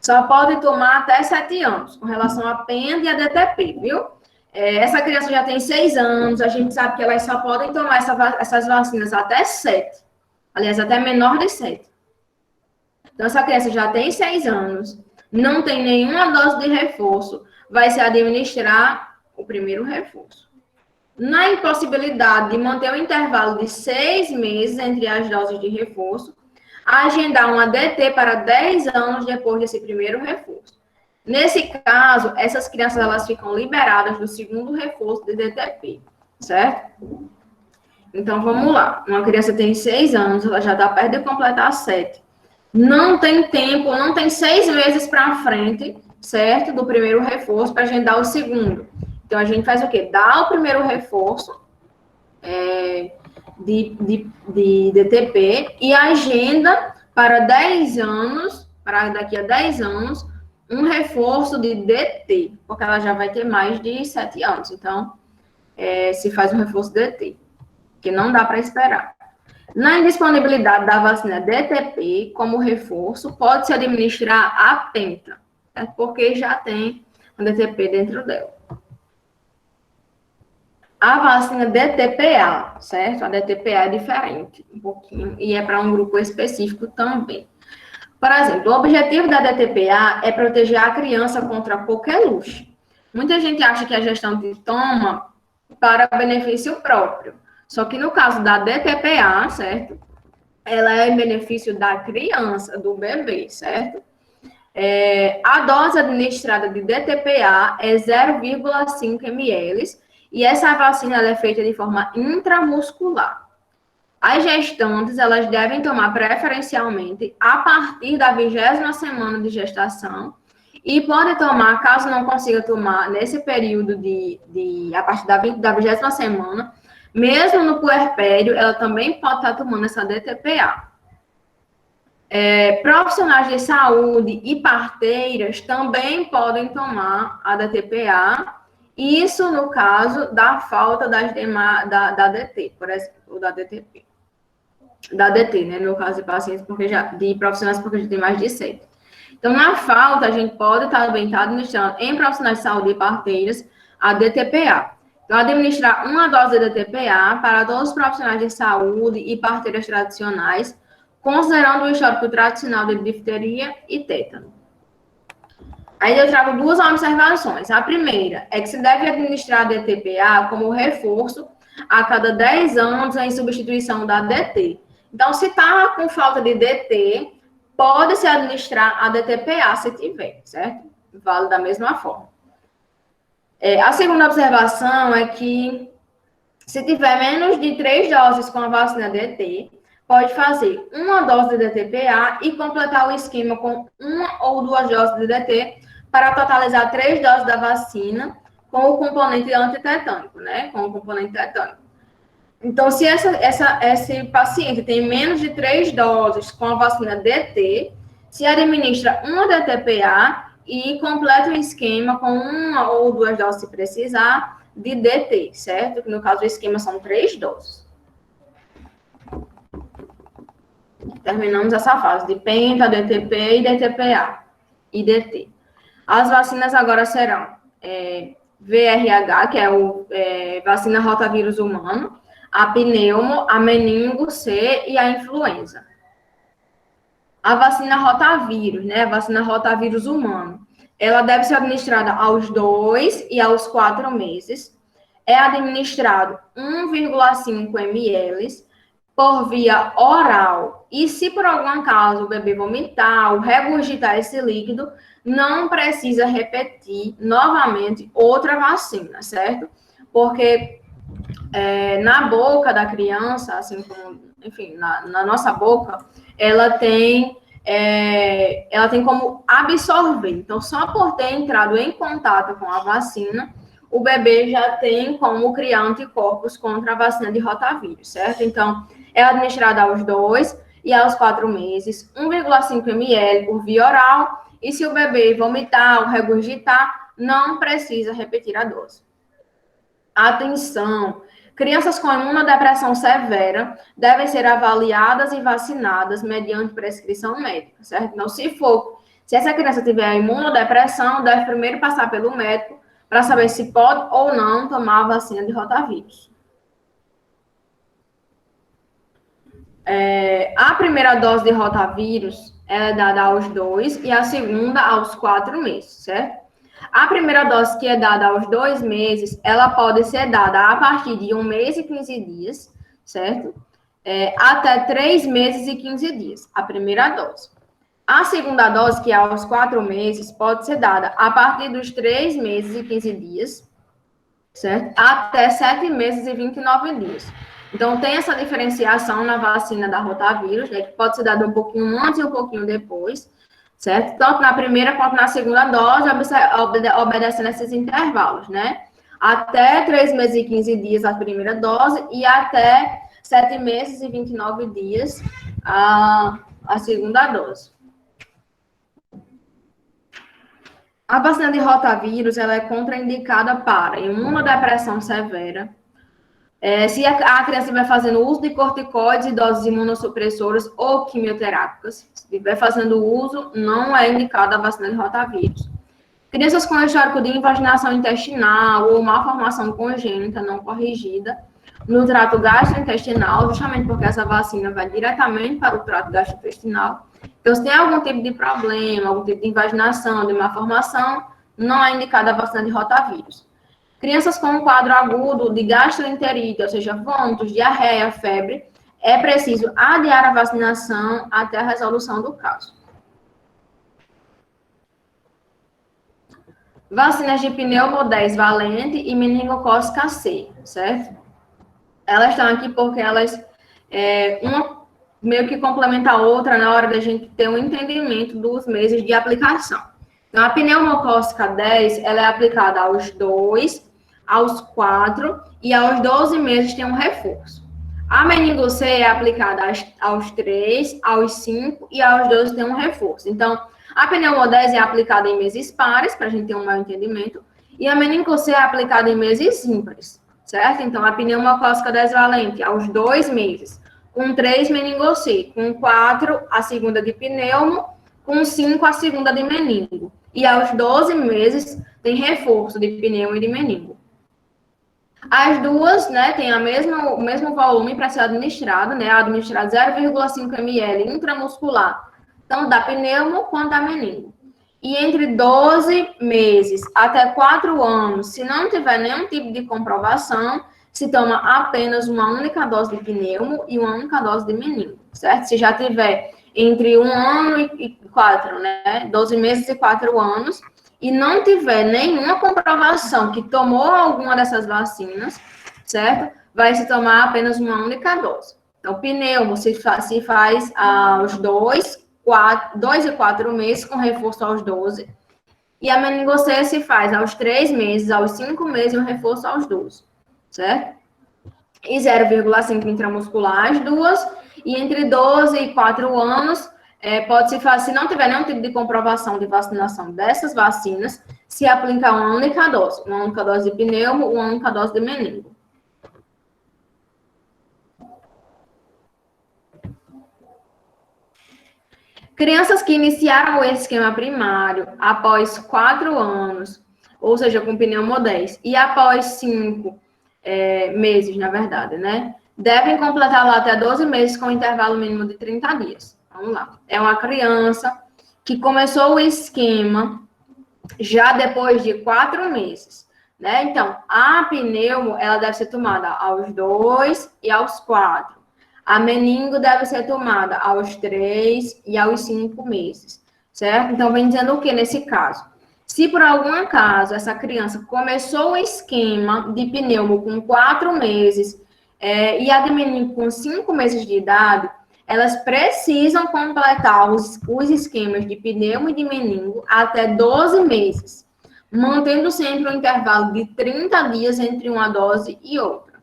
só pode tomar até 7 anos, com relação à Penta e a DTP, viu? Essa criança já tem 6 anos, a gente sabe que elas só podem tomar essas vacinas até 7. Aliás, até menor de 7. Então, essa criança já tem 6 anos, não tem nenhuma dose de reforço, vai se administrar o primeiro reforço. Na impossibilidade de manter o intervalo de 6 meses entre as doses de reforço, agendar uma DT para 10 anos depois desse primeiro reforço. Nesse caso, essas crianças elas ficam liberadas do segundo reforço de DTP, certo? Então, vamos lá. Uma criança tem 6 anos, ela já está perto de completar 7. Não tem tempo, não tem 6 meses para frente, certo? Do primeiro reforço para agendar o segundo. Então, a gente faz o quê? Dá o primeiro reforço de DTP e agenda para 10 anos, para daqui a 10 anos, um reforço de DT, porque ela já vai ter mais de 7 anos. Então, se faz um reforço DT, que não dá para esperar. Na indisponibilidade da vacina DTP como reforço, pode-se administrar a Penta, certo? Porque já tem a DTP dentro dela. A vacina DTPA, certo? A DTPA é diferente um pouquinho e é para um grupo específico também. Por exemplo, o objetivo da DTPA é proteger a criança contra qualquer luxo. Muita gente acha que a gestante toma para benefício próprio. Só que no caso da DTPA, certo? Ela é em benefício da criança, do bebê, certo? A dose administrada de DTPA é 0,5 ml e essa vacina ela é feita de forma intramuscular. As gestantes, elas devem tomar preferencialmente a partir da 20ª semana de gestação e podem tomar, caso não consiga tomar nesse período a partir da 20ª semana, mesmo no puerpério, ela também pode estar tomando essa DTPA. Profissionais de saúde e parteiras também podem tomar a DTPA, isso no caso da falta da DT, por exemplo, ou da DTP. Da DT, né, no caso de pacientes de profissionais porque já tem mais de 7. Então, na falta, a gente pode também estar administrando em profissionais de saúde e parteiras a DTPA. Então, administrar uma dose de DTPA para todos os profissionais de saúde e parteiras tradicionais, considerando o histórico tradicional de difteria e tétano. Aí eu trago 2 observações. A primeira é que se deve administrar a DTPA como reforço a cada 10 anos em substituição da DT. Então, se está com falta de DT, pode-se administrar a DTPA se tiver, certo? Vale da mesma forma. A segunda observação é que se tiver menos de 3 doses com a vacina DT, pode fazer uma dose de DTPA e completar o esquema com 1 ou 2 doses de DT para totalizar 3 doses da vacina com o componente antitetânico, né? Com o componente tetânico. Então, se esse paciente tem menos de 3 doses com a vacina DT, se administra uma DTPA e completa o esquema com 1 ou 2 doses, se precisar, de DT, certo? Que no caso, o esquema são 3 doses. Terminamos essa fase de Penta, DTP e DTPA e DT. As vacinas agora serão VRH, que é o vacina rotavírus humano, a pneumo, a meningo C e a influenza. A vacina rotavírus, né? A vacina rotavírus humano, ela deve ser administrada aos 2 e aos 4 meses. É administrado 1,5 ml por via oral. E se por algum acaso o bebê vomitar ou regurgitar esse líquido, não precisa repetir novamente outra vacina, certo? Porque na boca da criança, assim como, enfim, na nossa boca, ela tem como absorver. Então, só por ter entrado em contato com a vacina, o bebê já tem como criar anticorpos contra a vacina de rotavírus, certo? Então, é administrada aos 2 e aos 4 meses, 1,5 ml por via oral, e se o bebê vomitar ou regurgitar, não precisa repetir a dose. Atenção! Crianças com imunodepressão severa devem ser avaliadas e vacinadas mediante prescrição médica, certo? Então, se essa criança tiver imunodepressão, deve primeiro passar pelo médico para saber se pode ou não tomar a vacina de rotavírus. A primeira dose de rotavírus é dada aos 2 e a segunda aos 4 meses, certo? A primeira dose que é dada aos 2 meses, ela pode ser dada a partir de 1 mês e 15 dias, certo? Até 3 meses e 15 dias, a primeira dose. A segunda dose, que é aos 4 meses, pode ser dada a partir dos 3 meses e 15 dias, certo? Até 7 meses e 29 dias. Então, tem essa diferenciação na vacina da rotavírus, né, que pode ser dada um pouquinho antes e um pouquinho depois, certo? Tanto na primeira quanto na segunda dose, obedecendo esses intervalos, né? Até 3 meses e 15 dias a primeira dose e até 7 meses e 29 dias a segunda dose. A vacina de rotavírus, ela é contraindicada para imunodepressão severa, se a criança estiver fazendo uso de corticoides e doses imunossupressoras ou quimioterápicas, se estiver fazendo uso, não é indicada a vacina de rotavírus. Crianças com histórico de invaginação intestinal ou malformação congênita não corrigida no trato gastrointestinal, justamente porque essa vacina vai diretamente para o trato gastrointestinal. Então, se tem algum tipo de problema, algum tipo de invaginação, de malformação, não é indicada a vacina de rotavírus. Crianças com um quadro agudo de gastroenterite, ou seja, vômitos, diarreia, febre, é preciso adiar a vacinação até a resolução do caso. Vacinas de pneumo 10 valente e meningocócica C, certo? Elas estão aqui porque elas, uma meio que complementa a outra na hora da gente ter um entendimento dos meses de aplicação. Então, a pneumocócica 10, ela é aplicada aos 2, aos 4 e aos 12 meses tem um reforço. A meningo C é aplicada aos 3, aos 5 e aos 12 tem um reforço. Então, a pneumo 10 é aplicada em meses pares, para a gente ter um maior entendimento, e a meningo C é aplicada em meses ímpares, certo? Então, a pneumocócica 10 valente aos 2 meses, com 3 meningo C, com 4 a segunda de pneumo, com 5 a segunda de meningo. E aos 12 meses tem reforço de pneumo e de meningo. As duas, né, têm o mesmo volume para ser administrado, né, administrado 0,5 ml intramuscular, tanto da pneumo quanto da meningo. E entre 12 meses até 4 anos, se não tiver nenhum tipo de comprovação, se toma apenas uma única dose de pneumo e uma única dose de meningo, certo? Se já tiver entre 1 ano e 4, né, 12 meses e 4 anos, e não tiver nenhuma comprovação que tomou alguma dessas vacinas, certo? Vai se tomar apenas uma única dose. Então, pneumo se faz aos 2 e 4 meses, com reforço aos 12. E a meningocele se faz aos 3 meses, aos 5 meses, e um reforço aos 12, certo? E 0,5 intramuscular as duas. E entre 12 e 4 anos, pode-se fazer, se não tiver nenhum tipo de comprovação de vacinação dessas vacinas, se aplica uma única dose de pneumo, uma única dose de meningo. Crianças que iniciaram o esquema primário após 4 anos ou seja, com pneumo 10. E após 5 meses, na verdade, né? Devem completar lá até 12 meses com intervalo mínimo de 30 dias. Vamos lá. É uma criança que começou o esquema já depois de 4 meses, né? Então, a pneumo, ela deve ser tomada aos 2 e aos 4. A meningo deve ser tomada aos 3 e aos 5 meses, certo? Então, vem dizendo o que nesse caso? Se por algum acaso essa criança começou o esquema de pneumo com 4 meses e a de meningo com 5 meses de idade, elas precisam completar os esquemas de pneumo e de meningo até 12 meses, mantendo sempre um intervalo de 30 dias entre uma dose e outra.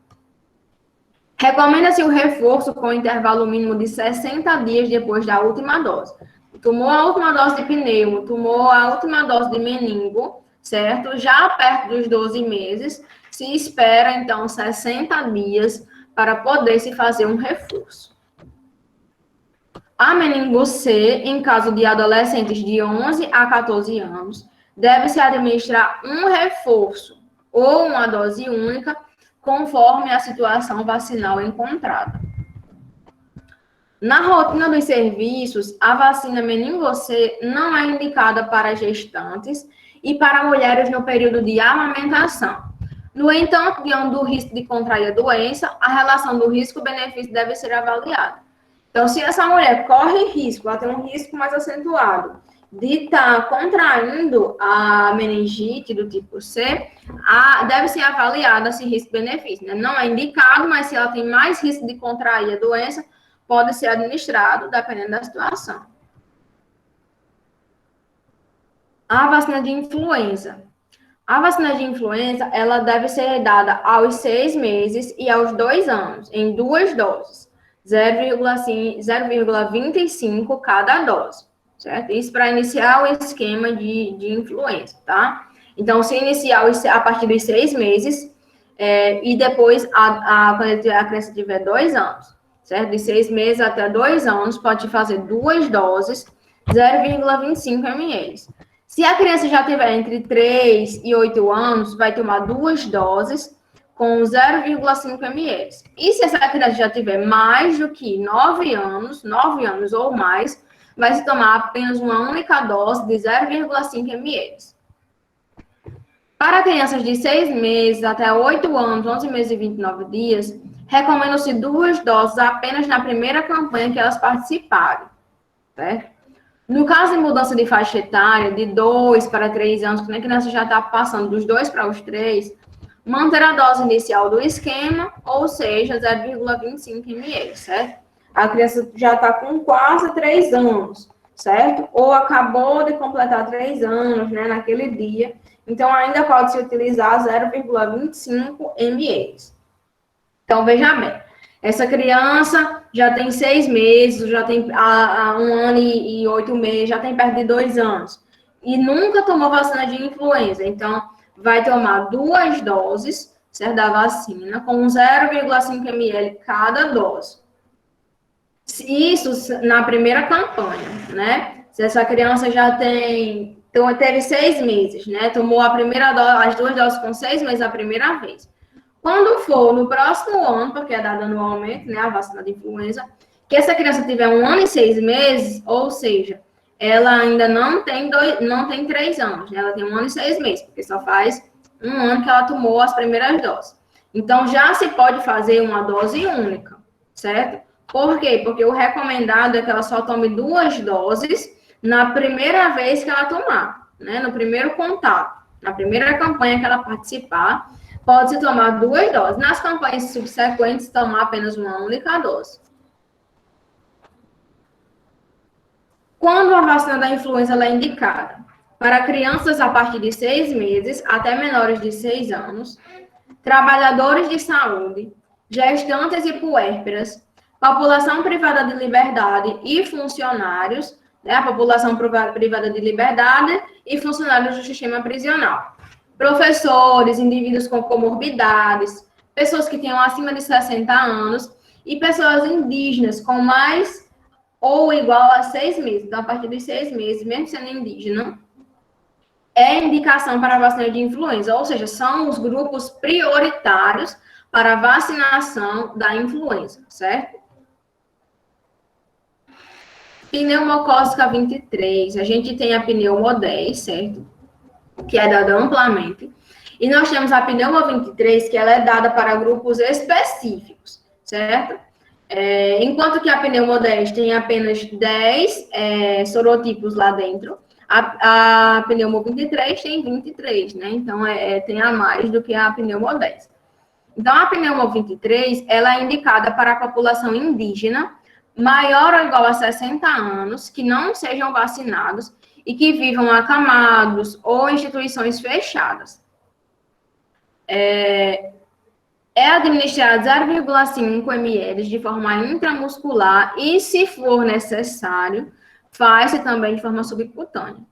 Recomenda-se o reforço com intervalo mínimo de 60 dias depois da última dose. Tomou a última dose de pneumo, tomou a última dose de meningo, certo? Já perto dos 12 meses, se espera, então, 60 dias para poder se fazer um reforço. A meningo C, em caso de adolescentes de 11 a 14 anos, deve-se administrar um reforço ou uma dose única, conforme a situação vacinal encontrada. Na rotina dos serviços, a vacina meningo C não é indicada para gestantes e para mulheres no período de amamentação. No entanto, diante do risco de contrair a doença, a relação do risco-benefício deve ser avaliada. Então, se essa mulher corre risco, ela tem um risco mais acentuado de estar contraindo a meningite do tipo C, deve ser avaliada esse risco-benefício, né? Não é indicado, mas se ela tem mais risco de contrair a doença, pode ser administrado, dependendo da situação. A vacina de influenza. A vacina de influenza, ela deve ser dada aos 6 meses e aos 2 anos, em 2 doses, 0,25 cada dose, certo? Isso para iniciar o esquema de influenza, tá? Então, se iniciar a partir dos 6 meses, e depois, quando a criança tiver 2 anos, certo? De 6 meses até 2 anos, pode fazer 2 doses, 0,25 ml. Se a criança já tiver entre 3 e 8 anos, vai tomar 2 doses com 0,5 ml. E se essa criança já tiver mais do que 9 anos ou mais, vai se tomar apenas uma única dose de 0,5 ml. Para crianças de 6 meses até 8 anos, 11 meses e 29 dias, recomendam-se 2 doses apenas na primeira campanha que elas participarem, certo? No caso de mudança de faixa etária, de 2 para 3 anos, quando a criança já está passando dos 2 para os 3, manter a dose inicial do esquema, ou seja, 0,25 ml, certo? A criança já está com quase 3 anos, certo? Ou acabou de completar 3 anos, né, naquele dia. Então, ainda pode-se utilizar 0,25 ml. Então, veja bem, essa criança já tem 6 meses, já tem 1 ano e 8 meses, já tem perto de 2 anos, e nunca tomou vacina de influenza. Então, vai tomar 2 doses, certo, da vacina, com 0,5 ml cada dose. Isso na primeira campanha, né? Se essa criança já teve 6 meses, né? Tomou a primeira dose, as 2 doses com 6 meses a primeira vez. Quando for no próximo ano, porque é dada anualmente, né, a vacina de influenza, que essa criança tiver 1 ano e 6 meses, ou seja, ela ainda não tem 3 anos, né? Ela tem 1 ano e 6 meses, porque só faz 1 ano que ela tomou as primeiras doses. Então, já se pode fazer uma dose única, certo? Por quê? Porque o recomendado é que ela só tome 2 doses na primeira vez que ela tomar, né? No primeiro contato, na primeira campanha que ela participar, pode-se tomar 2 doses. Nas campanhas subsequentes, tomar apenas uma única dose. Quando a vacina da influenza é indicada? Para crianças a partir de 6 meses até menores de 6 anos, trabalhadores de saúde, gestantes e puérperas, população privada de liberdade e funcionários, né, a população privada de liberdade e funcionários do sistema prisional. Professores, indivíduos com comorbidades, pessoas que tenham acima de 60 anos e pessoas indígenas com mais ou igual a 6 meses. Então, a partir de 6 meses, mesmo sendo indígena, é indicação para a vacina de influenza, ou seja, são os grupos prioritários para a vacinação da influenza, certo? Pneumocócica 23, a gente tem a pneumo 10, certo? Que é dada amplamente. E nós temos a pneumo 23, que ela é dada para grupos específicos, certo? Enquanto que a pneumo 10 tem apenas 10 sorotipos lá dentro, a pneumo 23 tem 23, né? Então, tem a mais do que a pneumo 10. Então, a pneumo 23, ela é indicada para a população indígena maior ou igual a 60 anos, que não sejam vacinados e que vivam acamados ou em instituições fechadas. É administrado 0,5 ml de forma intramuscular e, se for necessário, faz-se também de forma subcutânea.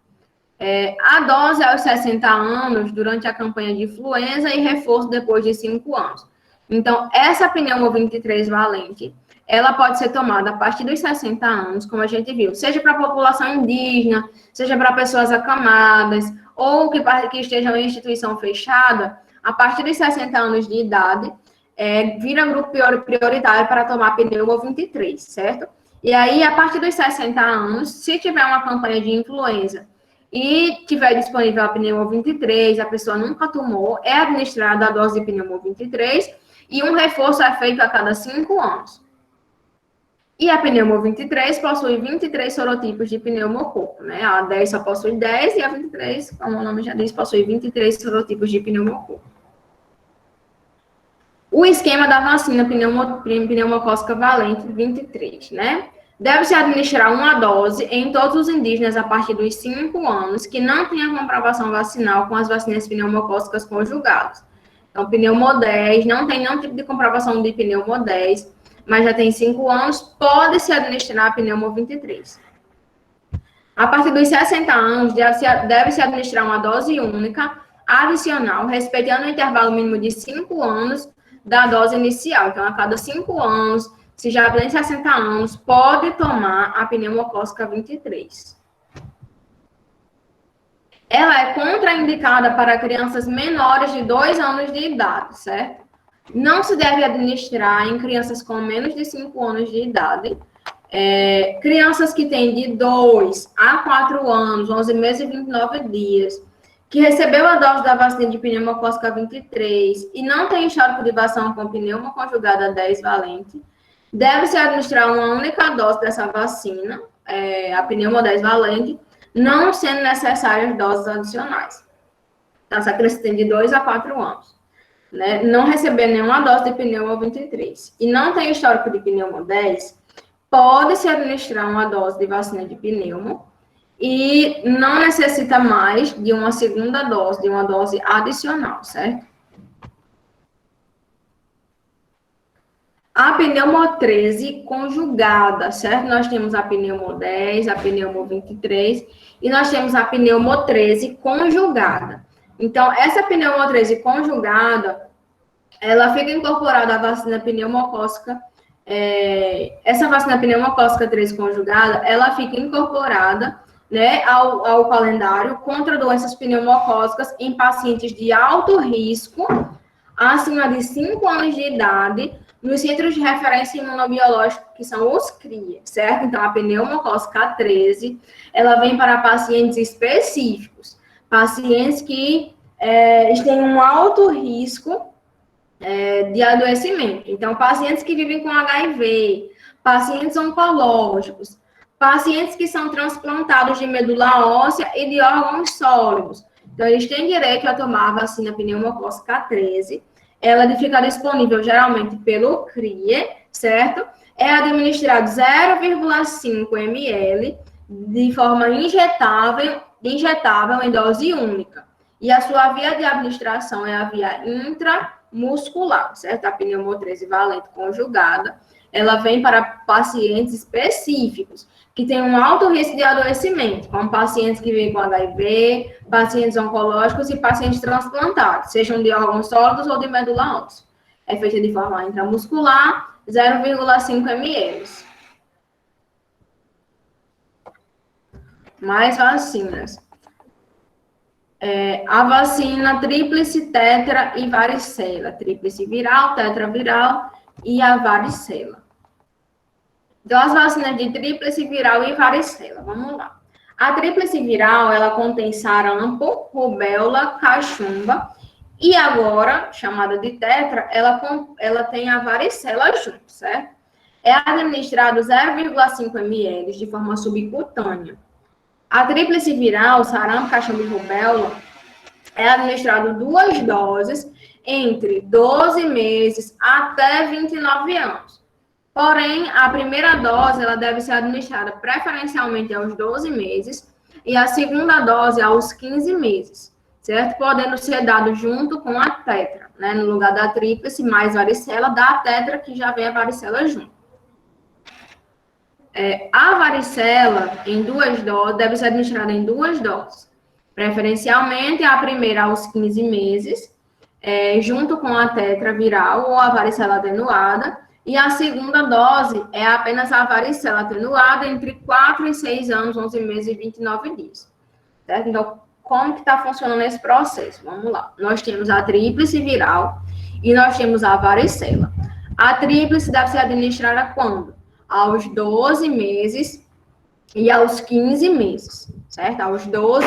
A dose aos 60 anos, durante a campanha de influenza e reforço depois de 5 anos. Então, essa pneumo 23 valente, ela pode ser tomada a partir dos 60 anos, como a gente viu, seja para a população indígena, seja para pessoas acamadas, ou que estejam em instituição fechada, a partir dos 60 anos de idade, vira grupo prioritário para tomar pneumo 23, certo? E aí, a partir dos 60 anos, se tiver uma campanha de influenza e tiver disponível a pneumo 23, a pessoa nunca tomou, é administrada a dose de pneumo 23 e um reforço é feito a cada 5 anos. E a pneumo 23 possui 23 sorotipos de pneumococo, né? A 10 só possui 10 e a 23, como o nome já diz, possui 23 sorotipos de pneumococo. O esquema da vacina pneumocócica valente 23, né? Deve-se administrar uma dose em todos os indígenas a partir dos 5 anos que não tenham comprovação vacinal com as vacinas pneumocócicas conjugadas. Então, pneumo 10, não tem nenhum tipo de comprovação de pneumo 10, mas já tem 5 anos, pode-se administrar a pneumo 23. A partir dos 60 anos, deve-se administrar uma dose única adicional, respeitando o intervalo mínimo de 5 anos da dose inicial. Então, a cada 5 anos, se já tem 60 anos, pode tomar a pneumocócica 23. Ela é contraindicada para crianças menores de 2 anos de idade, certo? Não se deve administrar em crianças com menos de 5 anos de idade. Crianças que têm de 2 a 4 anos, 11 meses e 29 dias, que recebeu a dose da vacina de pneumocócica 23 e não tem histórico de vacinação com pneumo conjugada 10 valente, deve-se administrar uma única dose dessa vacina, a pneumo 10 valente, não sendo necessárias doses adicionais. Então, essa criança tem de 2 a 4 anos. Né? Não receber nenhuma dose de pneumo 23 e não tem histórico de pneumo 10, pode-se administrar uma dose de vacina de pneumo e não necessita mais de uma segunda dose, de uma dose adicional, certo? A pneumo 13 conjugada, certo? Nós temos a pneumo 10, a pneumo 23 e nós temos a pneumo 13 conjugada. Então, essa pneumo 13 conjugada, ela fica incorporada à vacina pneumocócica. Essa vacina pneumocócica 13 conjugada, ela fica incorporada, né, ao calendário contra doenças pneumocócicas em pacientes de alto risco, acima de 5 anos de idade, nos centros de referência imunobiológica, que são os CRIA, certo? Então, a pneumocócica 13, ela vem para pacientes específicos, pacientes que têm um alto risco de adoecimento. Então, pacientes que vivem com HIV, pacientes oncológicos, pacientes que são transplantados de medula óssea e de órgãos sólidos. Então, eles têm direito a tomar a vacina pneumocócica 13. Ela fica disponível geralmente pelo CRIE, certo? É administrado 0,5 ml de forma injetável em dose única. E a sua via de administração é a via intramuscular, certo? A pneumo 13 valente conjugada, ela vem para pacientes específicos, que têm um alto risco de adoecimento, como pacientes que vivem com HIV, pacientes oncológicos e pacientes transplantados, sejam de órgãos sólidos ou de medula óssea. É feita de forma intramuscular, 0,5 ml. Mais vacinas. a vacina tríplice, tetra e varicela. Tríplice viral, tetraviral e a varicela. Então, as vacinas de tríplice viral e varicela. Vamos lá. A tríplice viral, ela contém sarampo, rubéola, cachumba. E agora, chamada de tetra, ela tem a varicela junto, certo? É administrado 0,5 ml de forma subcutânea. A tríplice viral, sarampo, cachumba e rubéola, é administrado 2 doses entre 12 meses até 29 anos. Porém, a primeira dose ela deve ser administrada preferencialmente aos 12 meses e a segunda dose aos 15 meses, certo? Podendo ser dado junto com a tetra, né? No lugar da tríplice mais varicela, dá a tetra que já vem a varicela junto. A varicela, em 2 doses, deve ser administrada em 2 doses. Preferencialmente, a primeira aos 15 meses, junto com a tetra viral ou a varicela atenuada, e a segunda dose é apenas a varicela atenuada entre 4 e 6 anos, 11 meses e 29 dias. Certo? Então, como que está funcionando esse processo? Vamos lá. Nós temos a tríplice viral e nós temos a varicela. A tríplice deve ser administrada quando? Aos 12 meses e aos 15 meses, certo? Aos 12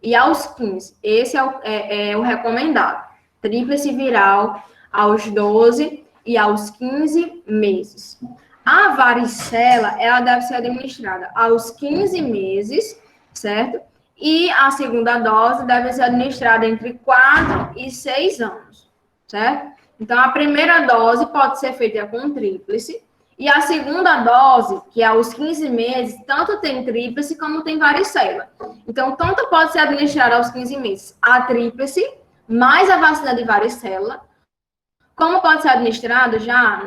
e aos 15. Esse é o recomendado. Tríplice viral aos 12 e aos 15 meses. A varicela, ela deve ser administrada aos 15 meses, certo? E a segunda dose deve ser administrada entre 4 e 6 anos, certo? Então, a primeira dose pode ser feita com tríplice, e a segunda dose, que é aos 15 meses, tanto tem tríplice como tem varicela. Então, tanto pode ser administrada aos 15 meses a tríplice, mais a vacina de varicela, como pode ser administrado já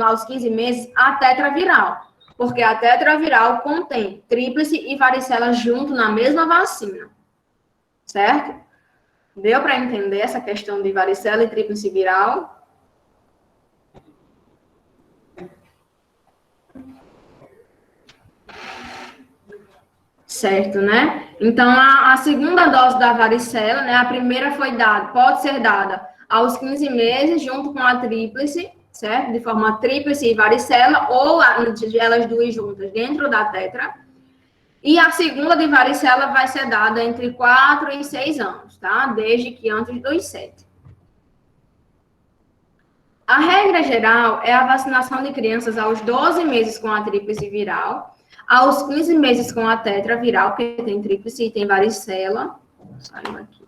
aos 15 meses a tetraviral, porque a tetraviral contém tríplice e varicela junto na mesma vacina, certo? Deu para entender essa questão de varicela e tríplice viral? Certo, né? Então, a segunda dose da varicela, né? A primeira pode ser dada aos 15 meses, junto com a tríplice, certo? De forma tríplice e varicela, ou elas duas juntas dentro da tetra. E a segunda de varicela vai ser dada entre 4 e 6 anos, tá? Desde que antes dos 7. A regra geral é a vacinação de crianças aos 12 meses com a tríplice viral, aos 15 meses com a tetra viral, que tem tríplice e tem varicela. Saiu aqui.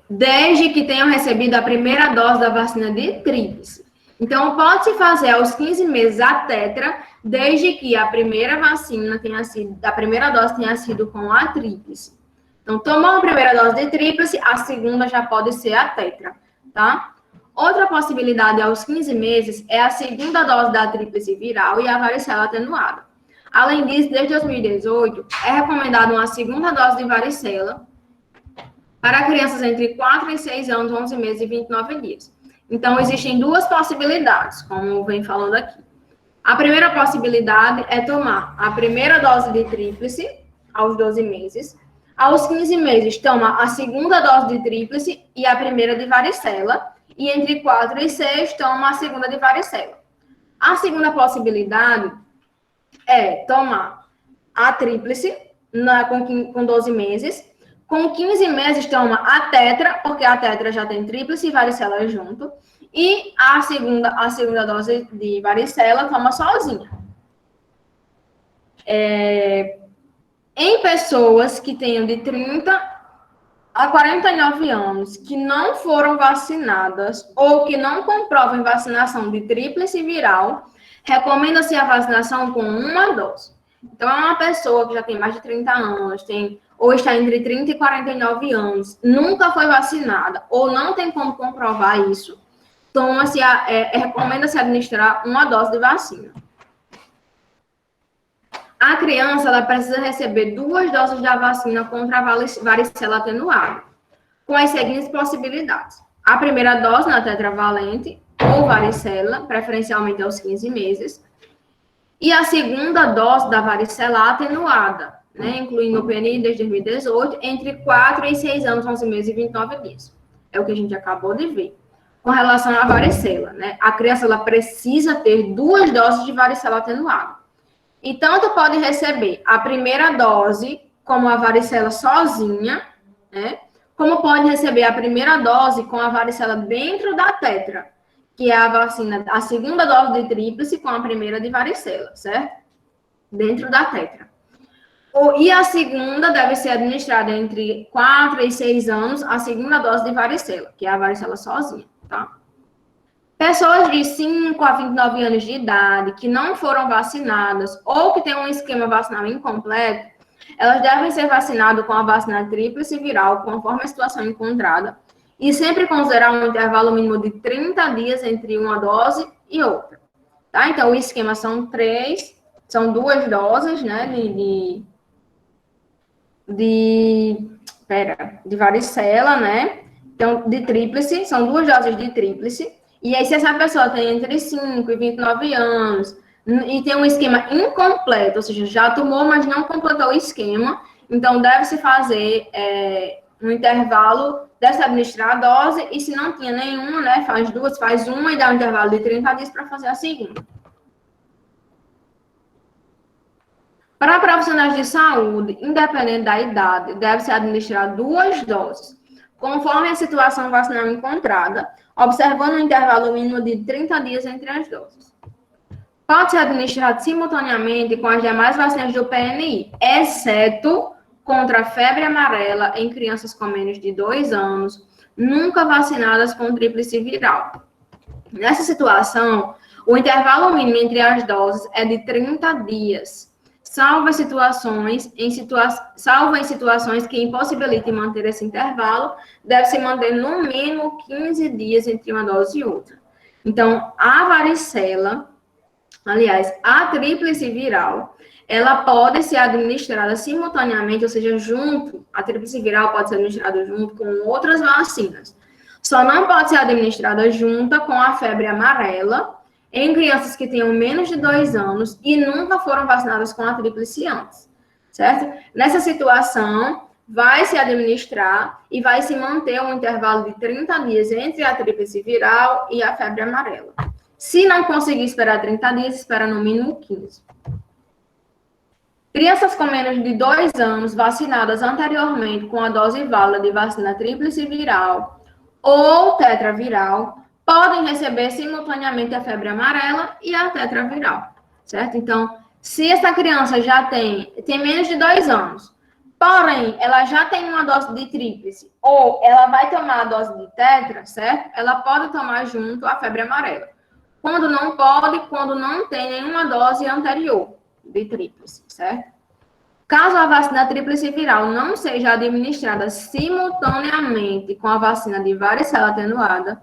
Desde que tenham recebido a primeira dose da vacina de tríplice. Então, pode-se fazer aos 15 meses a tetra, desde que a primeira dose tenha sido com a tríplice. Então, tomou a primeira dose de tríplice, a segunda já pode ser a tetra, tá? Outra possibilidade aos 15 meses é a segunda dose da tríplice viral e a varicela atenuada. Além disso, desde 2018, é recomendada uma segunda dose de varicela para crianças entre 4 e 6 anos, 11 meses e 29 dias. Então, existem 2 possibilidades, como eu venho falando aqui. A primeira possibilidade é tomar a primeira dose de tríplice aos 12 meses. Aos 15 meses, toma a segunda dose de tríplice e a primeira de varicela. E entre 4 e 6, toma a segunda de varicela. A segunda possibilidade é tomar a tríplice com 12 meses. Com 15 meses, toma a tetra, porque a tetra já tem tríplice e varicela junto. E a segunda dose de varicela, toma sozinha. Em pessoas que tenham de 30 a 49 anos, que não foram vacinadas ou que não comprovem vacinação de tríplice viral, recomenda-se a vacinação com uma dose. Então, é uma pessoa que já tem mais de 30 anos, ou está entre 30 e 49 anos, nunca foi vacinada, ou não tem como comprovar isso, recomenda-se administrar uma dose de vacina. A criança ela precisa receber 2 doses da vacina contra a varicela atenuada, com as seguintes possibilidades. A primeira dose na tetravalente ou varicela, preferencialmente aos 15 meses. e a segunda dose da varicela atenuada, né, incluindo o PNI desde 2018, entre 4 e 6 anos, 11 meses e 29 dias. É o que a gente acabou de ver. Com relação à varicela, né, a criança ela precisa ter 2 doses de varicela atenuada. E tanto pode receber a primeira dose, como a varicela sozinha, né, como pode receber a primeira dose com a varicela dentro da tetra, que é a vacina, a segunda dose de tríplice com a primeira de varicela, certo? Dentro da tetra. E a segunda deve ser administrada entre 4 e 6 anos, a segunda dose de varicela, que é a varicela sozinha, tá? Pessoas de 5 a 29 anos de idade que não foram vacinadas ou que têm um esquema vacinal incompleto, elas devem ser vacinadas com a vacina tríplice viral, conforme a situação encontrada, e sempre considerar um intervalo mínimo de 30 dias entre uma dose e outra. Tá? Então, o esquema são 2 doses, né, de varicela, né? Então, de tríplice, são 2 doses de tríplice. E aí, se essa pessoa tem entre 5 e 29 anos e tem um esquema incompleto, ou seja, já tomou, mas não completou o esquema, então deve-se fazer um intervalo, deve-se administrar a dose, e se não tinha nenhuma, né, faz 2, faz uma e dá um intervalo de 30 dias para fazer a segunda. Para profissionais de saúde, independente da idade, deve-se administrar 2 doses, conforme a situação vacinal encontrada, observando um intervalo mínimo de 30 dias entre as doses. Pode ser administrado simultaneamente com as demais vacinas do PNI, exceto contra a febre amarela em crianças com menos de 2 anos, nunca vacinadas com tríplice viral. Nessa situação, o intervalo mínimo entre as doses é de 30 dias, salvo em situações que impossibilitem manter esse intervalo, deve-se manter no mínimo 15 dias entre uma dose e outra. Então, a varicela, aliás, a tríplice viral, ela pode ser administrada simultaneamente, ou seja, junto, a tríplice viral pode ser administrada junto com outras vacinas. Só não pode ser administrada junto com a febre amarela, em crianças que tenham menos de 2 anos e nunca foram vacinadas com a tríplice antes, certo? Nessa situação, vai se administrar e vai se manter um intervalo de 30 dias entre a tríplice viral e a febre amarela. Se não conseguir esperar 30 dias, espera no mínimo 15. Crianças com menos de 2 anos vacinadas anteriormente com a dose válida de vacina tríplice viral ou tetraviral podem receber simultaneamente a febre amarela e a tetraviral, certo? Então, se essa criança já tem menos de 2 anos, porém, ela já tem uma dose de tríplice, ou ela vai tomar a dose de tetra, certo? Ela pode tomar junto a febre amarela. Quando não pode, quando não tem nenhuma dose anterior de tríplice, certo? Caso a vacina tríplice viral não seja administrada simultaneamente com a vacina de varicela atenuada,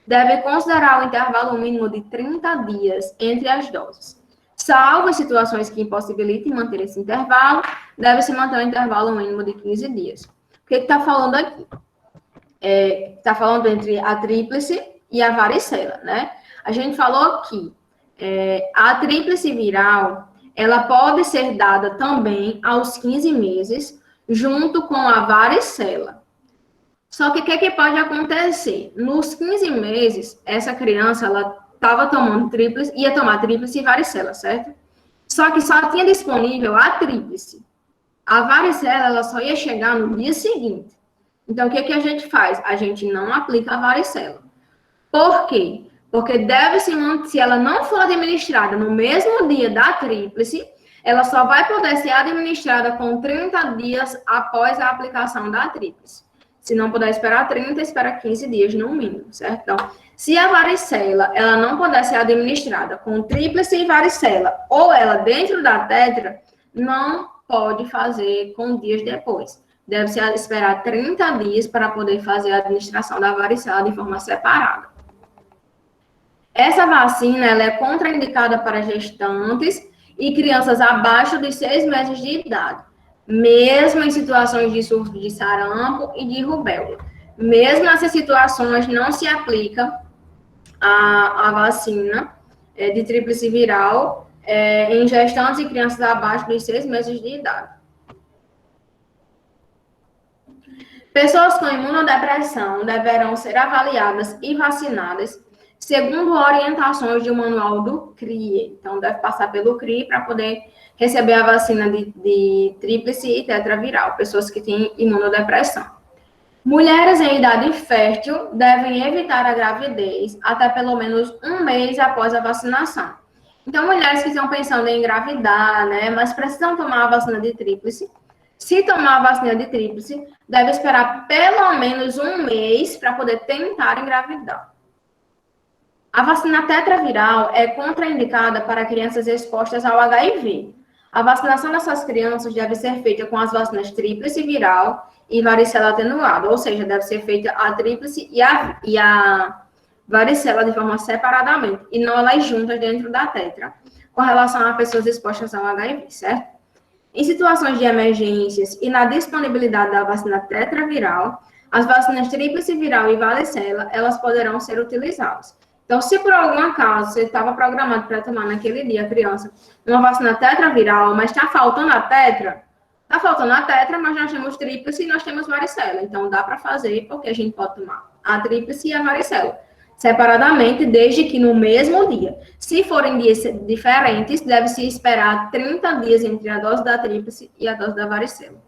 deve considerar o intervalo mínimo de 30 dias entre as doses. Salvo em situações que impossibilitem manter esse intervalo, deve-se manter um intervalo mínimo de 15 dias. O que está falando aqui? Está falando entre a tríplice e a varicela, né? A gente falou que a tríplice viral, ela pode ser dada também aos 15 meses, junto com a varicela. Só que o que pode acontecer? Nos 15 meses, essa criança, ela estava tomando tríplice, ia tomar tríplice e varicela, certo? Só que só tinha disponível a tríplice. A varicela, ela só ia chegar no dia seguinte. Então, o que a gente faz? A gente não aplica a varicela. Por quê? Porque se ela não for administrada no mesmo dia da tríplice, ela só vai poder ser administrada com 30 dias após a aplicação da tríplice. Se não puder esperar 30, espera 15 dias no mínimo, certo? Então, se a varicela, ela não puder ser administrada com tríplice e varicela, ou ela dentro da tetra, não pode fazer com dias depois. Deve-se esperar 30 dias para poder fazer a administração da varicela de forma separada. Essa vacina, ela é contraindicada para gestantes e crianças abaixo de 6 meses de idade, mesmo em situações de surto de sarampo e de rubéola. Mesmo nessas situações, não se aplica a vacina de tríplice viral em gestantes e crianças abaixo dos 6 meses de idade. Pessoas com imunodepressão deverão ser avaliadas e vacinadas segundo orientações do manual do CRIE. Então, deve passar pelo CRIE para poder receber a vacina de tríplice e tetraviral, pessoas que têm imunodepressão. Mulheres em idade fértil devem evitar a gravidez até pelo menos 1 mês após a vacinação. Então, mulheres que estão pensando em engravidar, né, mas precisam tomar a vacina de tríplice, se tomar a vacina de tríplice, deve esperar pelo menos 1 mês para poder tentar engravidar. A vacina tetraviral é contraindicada para crianças expostas ao HIV. A vacinação dessas crianças deve ser feita com as vacinas tríplice viral e varicela atenuada, ou seja, deve ser feita a tríplice e a varicela de forma separadamente, e não elas juntas dentro da tetra, com relação a pessoas expostas ao HIV, certo? Em situações de emergências e na disponibilidade da vacina tetraviral, as vacinas tríplice viral e varicela, elas poderão ser utilizadas. Então, se por algum acaso você estava programado para tomar naquele dia, criança, uma vacina tetraviral, mas está faltando a tetra, mas nós temos tríplice e nós temos varicela. Então, dá para fazer, porque a gente pode tomar a tríplice e a varicela separadamente, desde que no mesmo dia. Se forem dias diferentes, deve-se esperar 30 dias entre a dose da tríplice e a dose da varicela.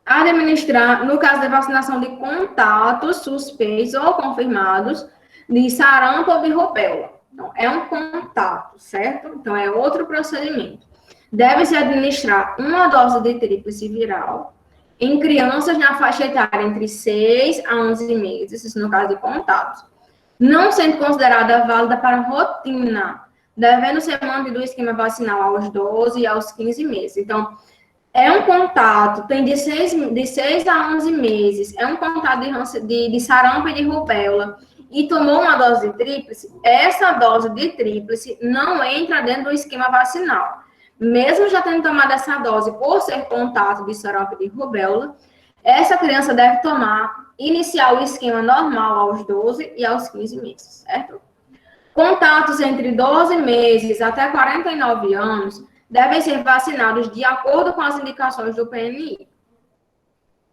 Administrar, no caso de vacinação de contatos suspeitos ou confirmados de sarampo ou de rubéola. Então, é um contato, certo? Então, é outro procedimento. Deve-se administrar uma dose de tríplice viral em crianças na faixa etária entre 6 a 11 meses, isso no caso de contatos, não sendo considerada válida para rotina, devendo ser mantido o esquema vacinal aos 12 e aos 15 meses. Então, é um contato, tem de 6 a 11 meses, é um contato de sarampo e de rubéola, e tomou uma dose de tríplice, essa dose de tríplice não entra dentro do esquema vacinal. Mesmo já tendo tomado essa dose por ser contato de sarampo e de rubéola, essa criança deve iniciar o esquema normal aos 12 e aos 15 meses, certo? Contatos entre 12 meses até 49 anos devem ser vacinados de acordo com as indicações do PNI.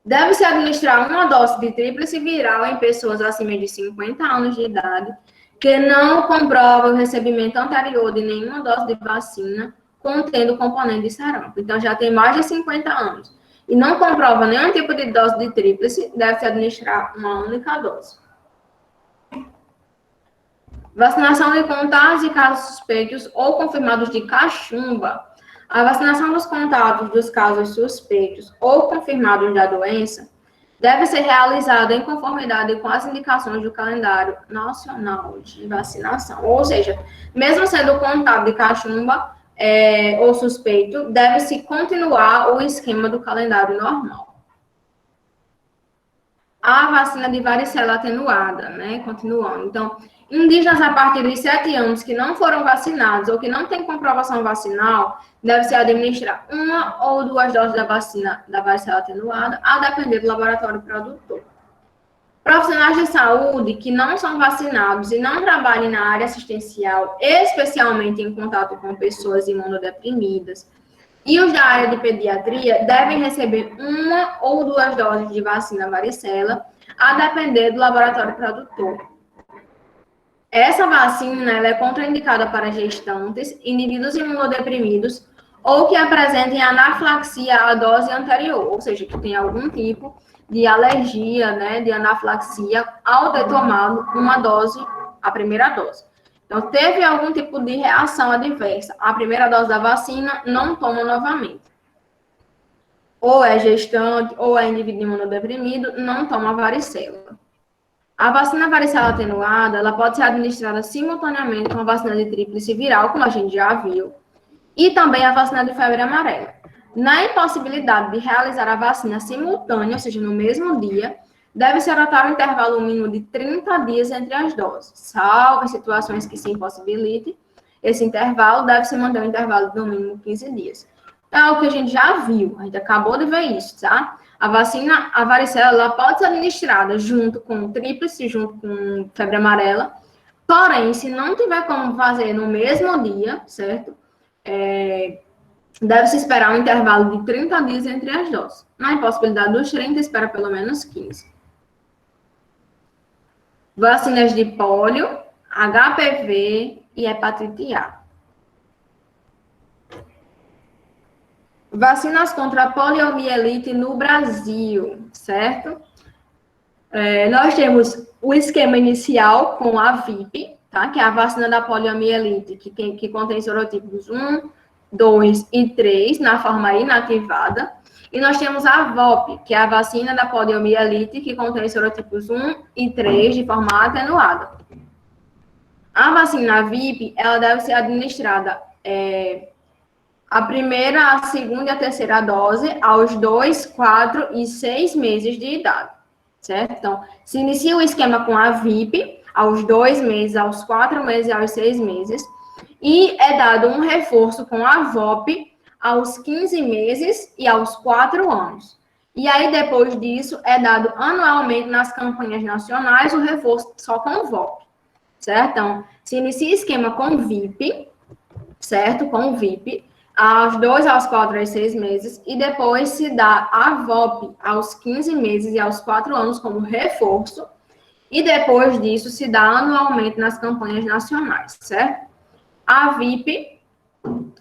Deve-se administrar uma dose de tríplice viral em pessoas acima de 50 anos de idade que não comprovam o recebimento anterior de nenhuma dose de vacina contendo componente de sarampo. Então, já tem mais de 50 anos e não comprova nenhum tipo de dose de tríplice, deve-se administrar uma única dose. Vacinação de contatos e casos suspeitos ou confirmados de cachumba. A vacinação dos contatos dos casos suspeitos ou confirmados da doença deve ser realizada em conformidade com as indicações do calendário nacional de vacinação. Ou seja, mesmo sendo contato de cachumba ou suspeito, deve-se continuar o esquema do calendário normal. A vacina de varicela atenuada, né? Continuando. Então, indígenas a partir de 7 anos que não foram vacinados ou que não têm comprovação vacinal, deve-se administrar 1 ou 2 doses da vacina da varicela atenuada, a depender do laboratório produtor. Profissionais de saúde que não são vacinados e não trabalhem na área assistencial, especialmente em contato com pessoas imunodeprimidas, e os da área de pediatria devem receber 1 ou 2 doses de vacina varicela, a depender do laboratório produtor. Essa vacina ela é contraindicada para gestantes, indivíduos imunodeprimidos ou que apresentem anafilaxia à dose anterior, ou seja, que tem algum tipo de alergia, né, de anafilaxia ao ter tomado uma dose, a primeira dose. Então, teve algum tipo de reação adversa, a primeira dose da vacina, não toma novamente. Ou é gestante, ou é indivíduo imunodeprimido, não toma varicela. A vacina varicela atenuada, ela pode ser administrada simultaneamente com a vacina de tríplice viral, como a gente já viu, e também a vacina de febre amarela. Na impossibilidade de realizar a vacina simultânea, ou seja, no mesmo dia, deve-se adotar um intervalo mínimo de 30 dias entre as doses. Salvo em situações que se impossibilite, esse intervalo deve-se manter um intervalo de no mínimo 15 dias. É o que a gente já viu, a gente acabou de ver isso, tá? A vacina, a varicela, ela pode ser administrada junto com tríplice, junto com febre amarela, Porém, se não tiver como fazer no mesmo dia, certo? Deve-se esperar um intervalo de 30 dias entre as doses. Na impossibilidade dos 30, espera pelo menos 15. Vacinas de pólio, HPV e hepatite A. Vacinas contra a poliomielite no Brasil, certo? Nós temos o esquema inicial com a VIP, tá? Que é a vacina da poliomielite, que contém serotipos 1, 2 e 3 na forma inativada. E nós temos a VOP, que é a vacina da poliomielite, que contém serotipos 1 e 3 de forma atenuada. A vacina VIP, ela deve ser administrada a primeira, a segunda e a terceira dose aos 2, 4 e 6 meses de idade, certo? Então, se inicia o esquema com a VIP aos 2 meses, aos 4 meses e aos 6 meses, e é dado um reforço com a VOP aos 15 meses e aos 4 anos. E aí, depois disso, é dado anualmente nas campanhas nacionais o reforço só com VOP, certo? Então, se inicia esquema com VIP, certo? Com VIP, aos 2, aos 4, aos 6 meses, e depois se dá a VOP aos 15 meses e aos 4 anos como reforço, e depois disso se dá anualmente nas campanhas nacionais, certo? A VIP,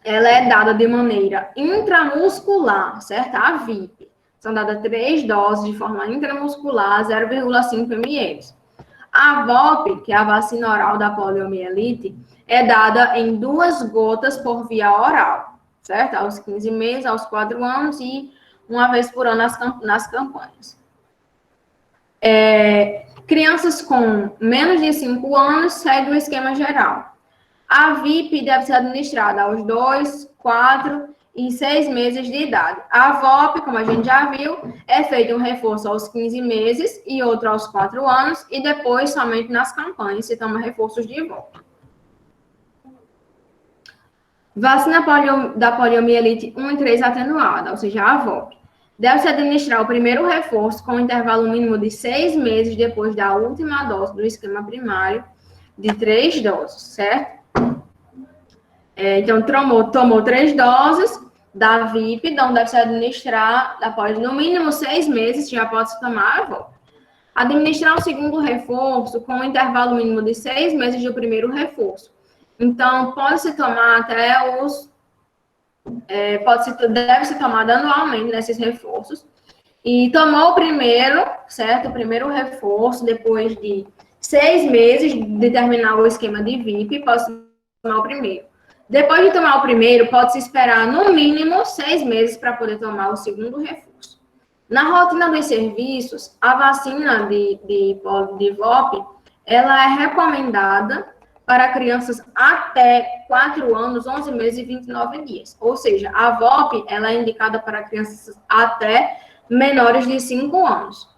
ela é dada de maneira intramuscular, certo? A VIP. São dadas 3 doses de forma intramuscular, 0,5 ml. A VOP, que é a vacina oral da poliomielite, é dada em 2 gotas por via oral, certo? Aos 15 meses, aos 4 anos e uma vez por ano nas campanhas. Crianças com menos de 5 anos seguem o esquema geral. A VIP deve ser administrada aos 2, 4 e 6 meses de idade. A VOP, como a gente já viu, é feito um reforço aos 15 meses e outro aos 4 anos, e depois somente nas campanhas se toma reforços de VOP. Vacina da poliomielite 1 e 3 atenuada, ou seja, a VOP. Deve-se administrar o primeiro reforço com um intervalo mínimo de 6 meses depois da última dose do esquema primário de 3 doses, certo? Então, tomou 3 doses da VIP, então deve-se administrar após no mínimo 6 meses, já pode-se tomar a VOP. Administrar o segundo reforço com um intervalo mínimo de 6 meses do primeiro reforço. Então, pode-se tomar até os... deve ser tomado anualmente nesses reforços. E tomou o primeiro, certo? O primeiro reforço, depois de 6 meses de terminar o esquema de VIP, pode-se tomar o primeiro. Depois de tomar o primeiro, pode-se esperar no mínimo 6 meses para poder tomar o segundo reforço. Na rotina dos serviços, a vacina de VOP, ela é recomendada para crianças até 4 anos, 11 meses e 29 dias. Ou seja, a VOP, ela é indicada para crianças até menores de 5 anos.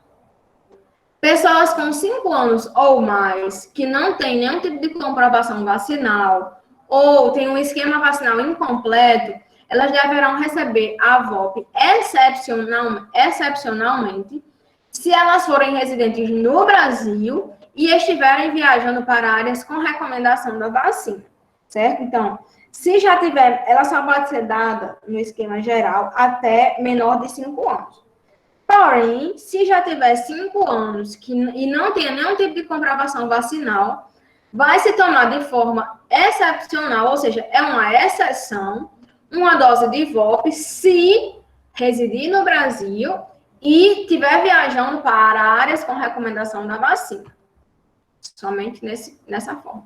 Pessoas com 5 anos ou mais, que não têm nenhum tipo de comprovação vacinal, ou tem um esquema vacinal incompleto, elas deverão receber a VOP excepcionalmente, se elas forem residentes no Brasil e estiverem viajando para áreas com recomendação da vacina, certo? Então, se já tiver, ela só pode ser dada no esquema geral até menor de 5 anos. Porém, se já tiver 5 anos e não tenha nenhum tipo de comprovação vacinal, vai se tomar de forma excepcional, ou seja, é uma exceção, uma dose de VOP se residir no Brasil e estiver viajando para áreas com recomendação da vacina. Somente nessa forma.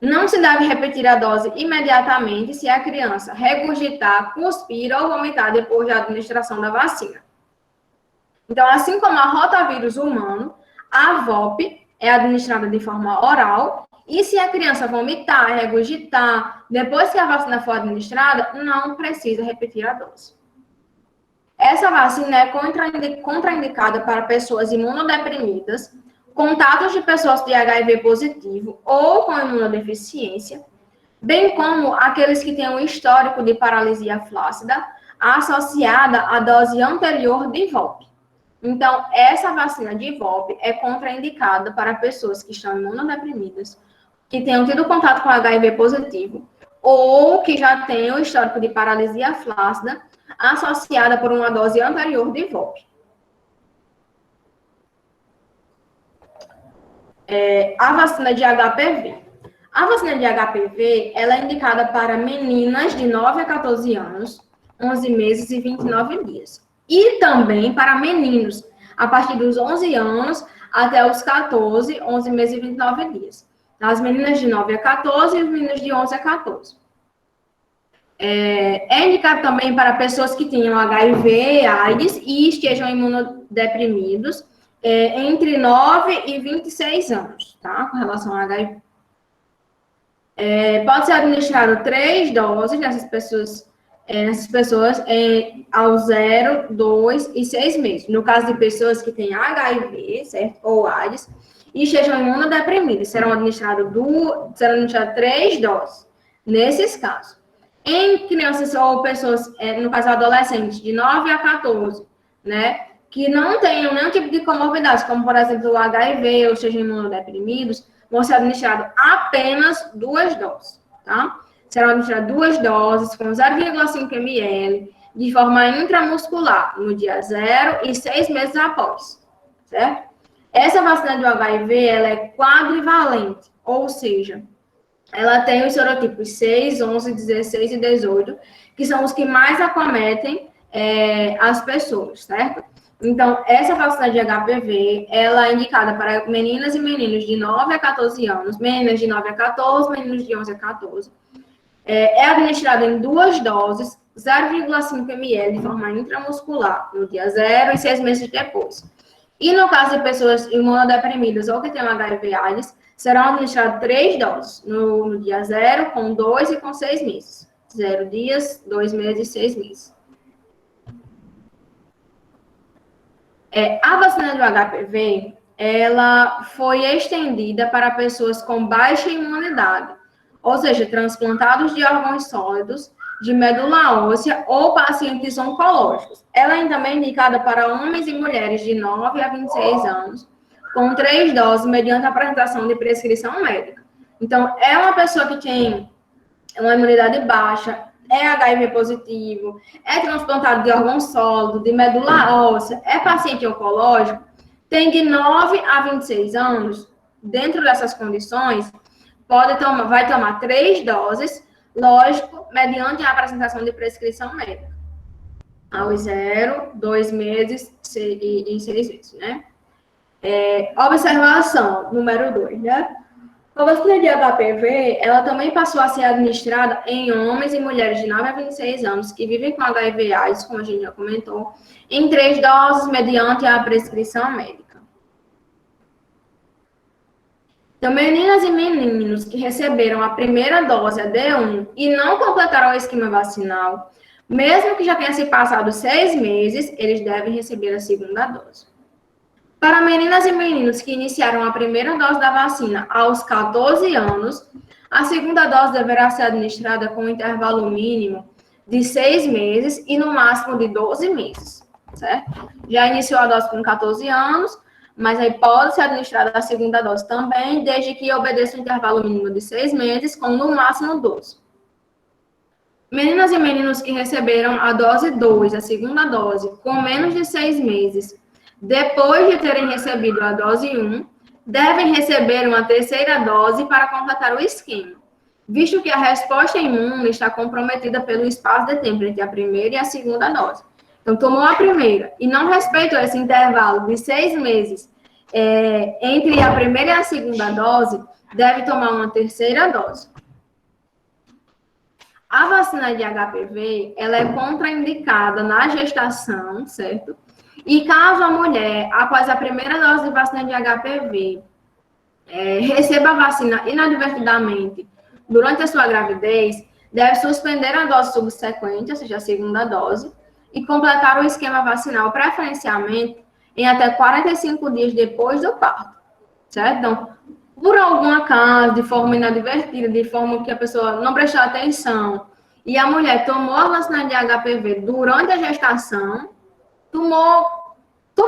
Não se deve repetir a dose imediatamente se a criança regurgitar, cuspir ou vomitar depois da administração da vacina. Então, assim como a rotavírus humano, a VOP é administrada de forma oral, e se a criança vomitar, regurgitar, depois que a vacina for administrada, não precisa repetir a dose. Essa vacina é contraindicada para pessoas imunodeprimidas, contatos de pessoas de HIV positivo ou com imunodeficiência, bem como aqueles que têm um histórico de paralisia flácida associada à dose anterior de VOP. Então, essa vacina de IVOP é contraindicada para pessoas que estão imunodeprimidas, que tenham tido contato com HIV positivo, ou que já tenham histórico de paralisia flácida associada por uma dose anterior de IVOP. A vacina de HPV. A vacina de HPV, ela é indicada para meninas de 9 a 14 anos, 11 meses e 29 dias. E também para meninos, a partir dos 11 anos até os 14, 11 meses e 29 dias. As meninas de 9 a 14 e os meninos de 11 a 14. É indicado também para pessoas que tenham HIV, AIDS e estejam imunodeprimidos entre 9 e 26 anos, tá? Com relação ao HIV. Pode ser administrado 3 doses nessas pessoas aos 0, 2 e 6 meses. No caso de pessoas que têm HIV, certo? Ou AIDS, e estejam imunodeprimidas, serão administradas 3 doses, nesses casos. Em crianças ou pessoas, no caso adolescentes, de 9 a 14, né, que não tenham nenhum tipo de comorbidade, como, por exemplo, o HIV ou estejam imunodeprimidos, vão ser administradas apenas 2 doses, tá? Serão administradas 2 doses com 0,5 ml, de forma intramuscular, no dia 0 e 6 meses após, certo? Essa vacina do HIV, ela é quadrivalente, ou seja, ela tem os serotipos 6, 11, 16 e 18, que são os que mais acometem as pessoas, certo? Então, essa vacina de HPV, ela é indicada para meninas e meninos de 9 a 14 anos, meninas de 9 a 14, meninos de 11 a 14. É administrada em 2 doses, 0,5 ml de forma intramuscular, no dia 0 e 6 meses depois. E no caso de pessoas imunodeprimidas ou que têm HIV/AIDS, serão administradas 3 doses, no dia 0, com 2 e com 6 meses. 0 dias, 2 meses e 6 meses. A vacina do HPV, ela foi estendida para pessoas com baixa imunidade, ou seja, transplantados de órgãos sólidos, de medula óssea ou pacientes oncológicos. Ela é também indicada para homens e mulheres de 9 a 26 anos, com 3 doses, mediante apresentação de prescrição médica. Então, é uma pessoa que tem uma imunidade baixa, é HIV positivo, é transplantado de órgão sólido, de medula óssea, é paciente oncológico, tem de 9 a 26 anos, dentro dessas condições, vai tomar 3 doses, lógico, mediante a apresentação de prescrição médica. Aos 0, 2 meses e 6 meses, né? Observação, número 2, né? A vacina de HPV, ela também passou a ser administrada em homens e mulheres de 9 a 26 anos que vivem com HIV/AIDS, como a gente já comentou, em 3 doses mediante a prescrição médica. Então, meninas e meninos que receberam a primeira dose, a D1, e não completaram o esquema vacinal, mesmo que já tenha se passado 6 meses, eles devem receber a segunda dose. Para meninas e meninos que iniciaram a primeira dose da vacina aos 14 anos, a segunda dose deverá ser administrada com um intervalo mínimo de 6 meses e no máximo de 12 meses, certo? Já iniciou a dose com 14 anos, mas aí pode ser administrada a segunda dose também, desde que obedeça um intervalo mínimo de 6 meses, com no máximo 12. Meninas e meninos que receberam a dose 2, a segunda dose, com menos de 6 meses, depois de terem recebido a dose 1, devem receber uma terceira dose para completar o esquema, visto que a resposta imune está comprometida pelo espaço de tempo entre a primeira e a segunda dose. Então, tomou a primeira e não respeitou esse intervalo de 6 meses entre a primeira e a segunda dose, deve tomar uma terceira dose. A vacina de HPV, ela é contraindicada na gestação, certo? E caso a mulher, após a primeira dose de vacina de HPV, receba a vacina inadvertidamente durante a sua gravidez, deve suspender a dose subsequente, ou seja, a segunda dose, e completar o esquema vacinal preferencialmente em até 45 dias depois do parto, certo? Então, por algum acaso, de forma inadvertida, de forma que a pessoa não prestou atenção, e a mulher tomou a vacina de HPV durante a gestação, tomou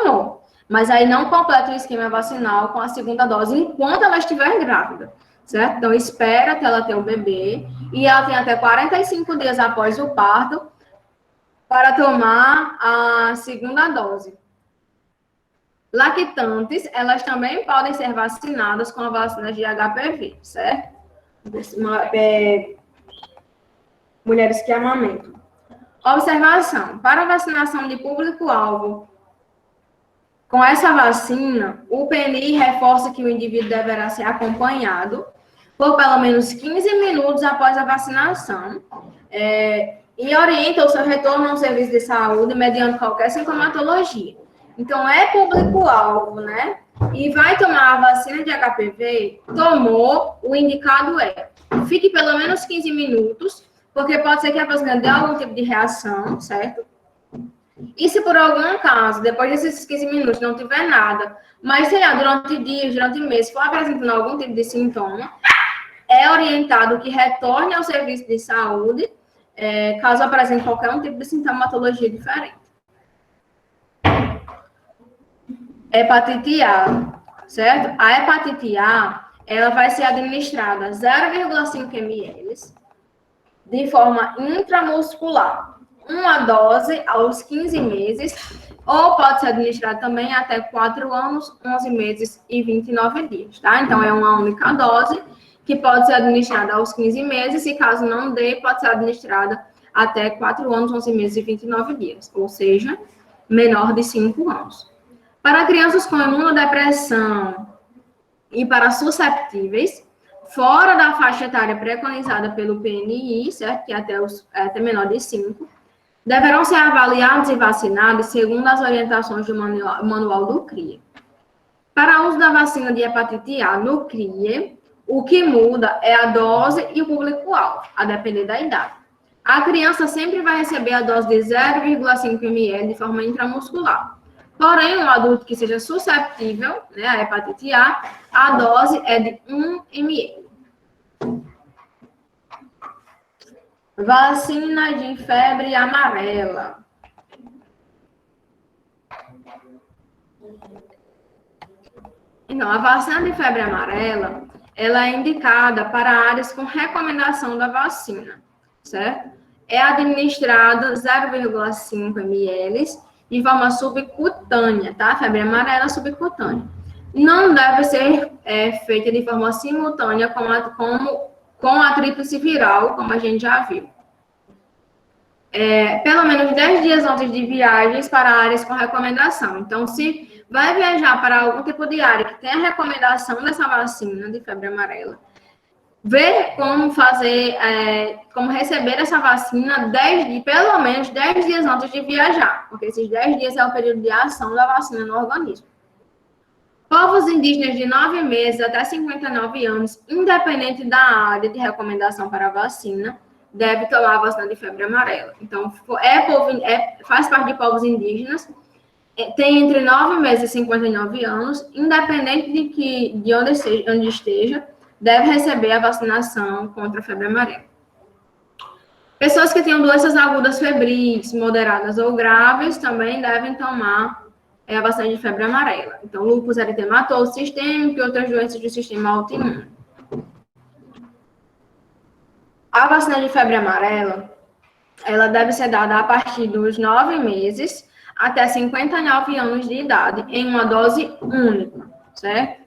tomou. Mas aí não completa o esquema vacinal com a segunda dose enquanto ela estiver grávida, certo? Então, espera até ela ter o bebê e ela tem até 45 dias após o parto para tomar a segunda dose. Lactantes, elas também podem ser vacinadas com a vacina de HPV, certo? Mulheres que amamentam. Observação: para a vacinação de público-alvo com essa vacina, o PNI reforça que o indivíduo deverá ser acompanhado por pelo menos 15 minutos após a vacinação e orienta o seu retorno ao serviço de saúde mediante qualquer sintomatologia. Então, é público-alvo, né? E vai tomar a vacina de HPV, tomou, o indicado fique pelo menos 15 minutos, porque pode ser que a vacina dê algum tipo de reação, certo? E se por algum acaso, depois desses 15 minutos, não tiver nada, mas, sei lá, durante dias, durante meses, for apresentando algum tipo de sintoma, é orientado que retorne ao serviço de saúde, caso apresente qualquer um tipo de sintomatologia diferente. Hepatite A, certo? A hepatite A, ela vai ser administrada 0,5 ml de forma intramuscular. Uma dose aos 15 meses, ou pode ser administrada também até 4 anos, 11 meses e 29 dias, tá? Então, é uma única dose que pode ser administrada aos 15 meses, e caso não dê, pode ser administrada até 4 anos, 11 meses e 29 dias, ou seja, menor de 5 anos. Para crianças com imunodepressão e para susceptíveis, fora da faixa etária preconizada pelo PNI, certo? Que é até menor de 5, deverão ser avaliados e vacinados segundo as orientações do manual do CRIE. Para o uso da vacina de hepatite A no CRIE, o que muda é a dose e o público-alvo, a depender da idade. A criança sempre vai receber a dose de 0,5 ml de forma intramuscular. Porém, um adulto que seja susceptível, né, à hepatite a dose é de 1 ml. Vacina de febre amarela. Então, a vacina de febre amarela, ela é indicada para áreas com recomendação da vacina, certo? É administrada 0,5 ml de forma subcutânea, tá? Febre amarela subcutânea. Não deve ser feita de forma simultânea com a tríplice viral, como a gente já viu. Pelo menos 10 dias antes de viagens para áreas com recomendação. Então, se vai viajar para algum tipo de área que tem a recomendação dessa vacina de febre amarela, ver como fazer, como receber essa vacina pelo menos 10 dias antes de viajar, porque esses 10 dias é o período de ação da vacina no organismo. Povos indígenas de 9 meses até 59 anos, independente da área de recomendação para a vacina, deve tomar a vacina de febre amarela. Então, faz parte de povos indígenas, tem entre 9 meses e 59 anos, independente de onde esteja, deve receber a vacinação contra a febre amarela. Pessoas que tenham doenças agudas febris, moderadas ou graves, também devem tomar a vacina de febre amarela. Então, lúpus eritematoso sistêmico e outras doenças do sistema autoimune. A vacina de febre amarela, ela deve ser dada a partir dos 9 meses até 59 anos de idade, em uma dose única, certo?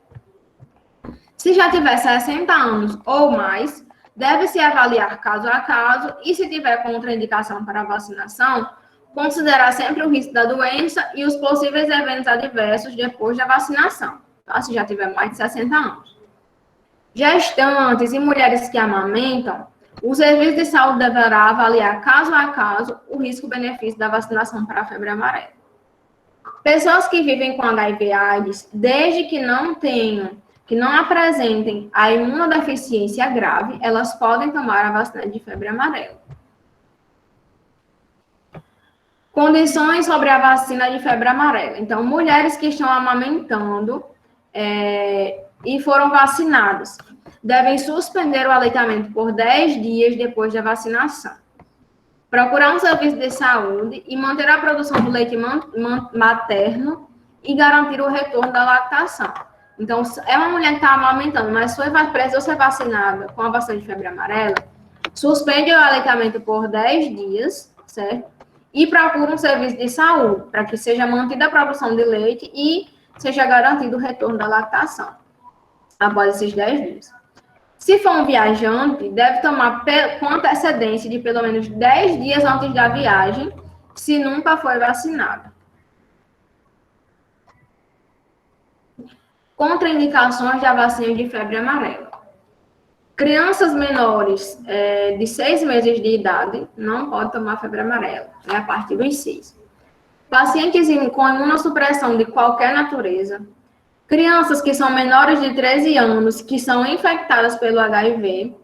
Se já tiver 60 anos ou mais, deve-se avaliar caso a caso e, se tiver contraindicação para a vacinação, considerar sempre o risco da doença e os possíveis eventos adversos depois da vacinação, tá? Se já tiver mais de 60 anos. Gestantes e mulheres que amamentam, o serviço de saúde deverá avaliar caso a caso o risco-benefício da vacinação para a febre amarela. Pessoas que vivem com HIV/AIDS, desde que não apresentem a imunodeficiência grave, elas podem tomar a vacina de febre amarela. Condições sobre a vacina de febre amarela. Então, mulheres que estão amamentando e foram vacinadas devem suspender o aleitamento por 10 dias depois da vacinação. Procurar um serviço de saúde e manter a produção do leite materno e garantir o retorno da lactação. Então, é uma mulher que está amamentando, mas precisou ser vacinada com a vacina de febre amarela, suspende o aleitamento por 10 dias, certo? E procura um serviço de saúde, para que seja mantida a produção de leite e seja garantido o retorno da lactação, após esses 10 dias. Se for um viajante, deve tomar com antecedência de pelo menos 10 dias antes da viagem, se nunca foi vacinado. Contraindicações da vacina de febre amarela. Crianças menores de 6 meses de idade não podem tomar febre amarela, a partir dos 6. Pacientes com imunossupressão de qualquer natureza. Crianças que são menores de 13 anos, que são infectadas pelo HIV,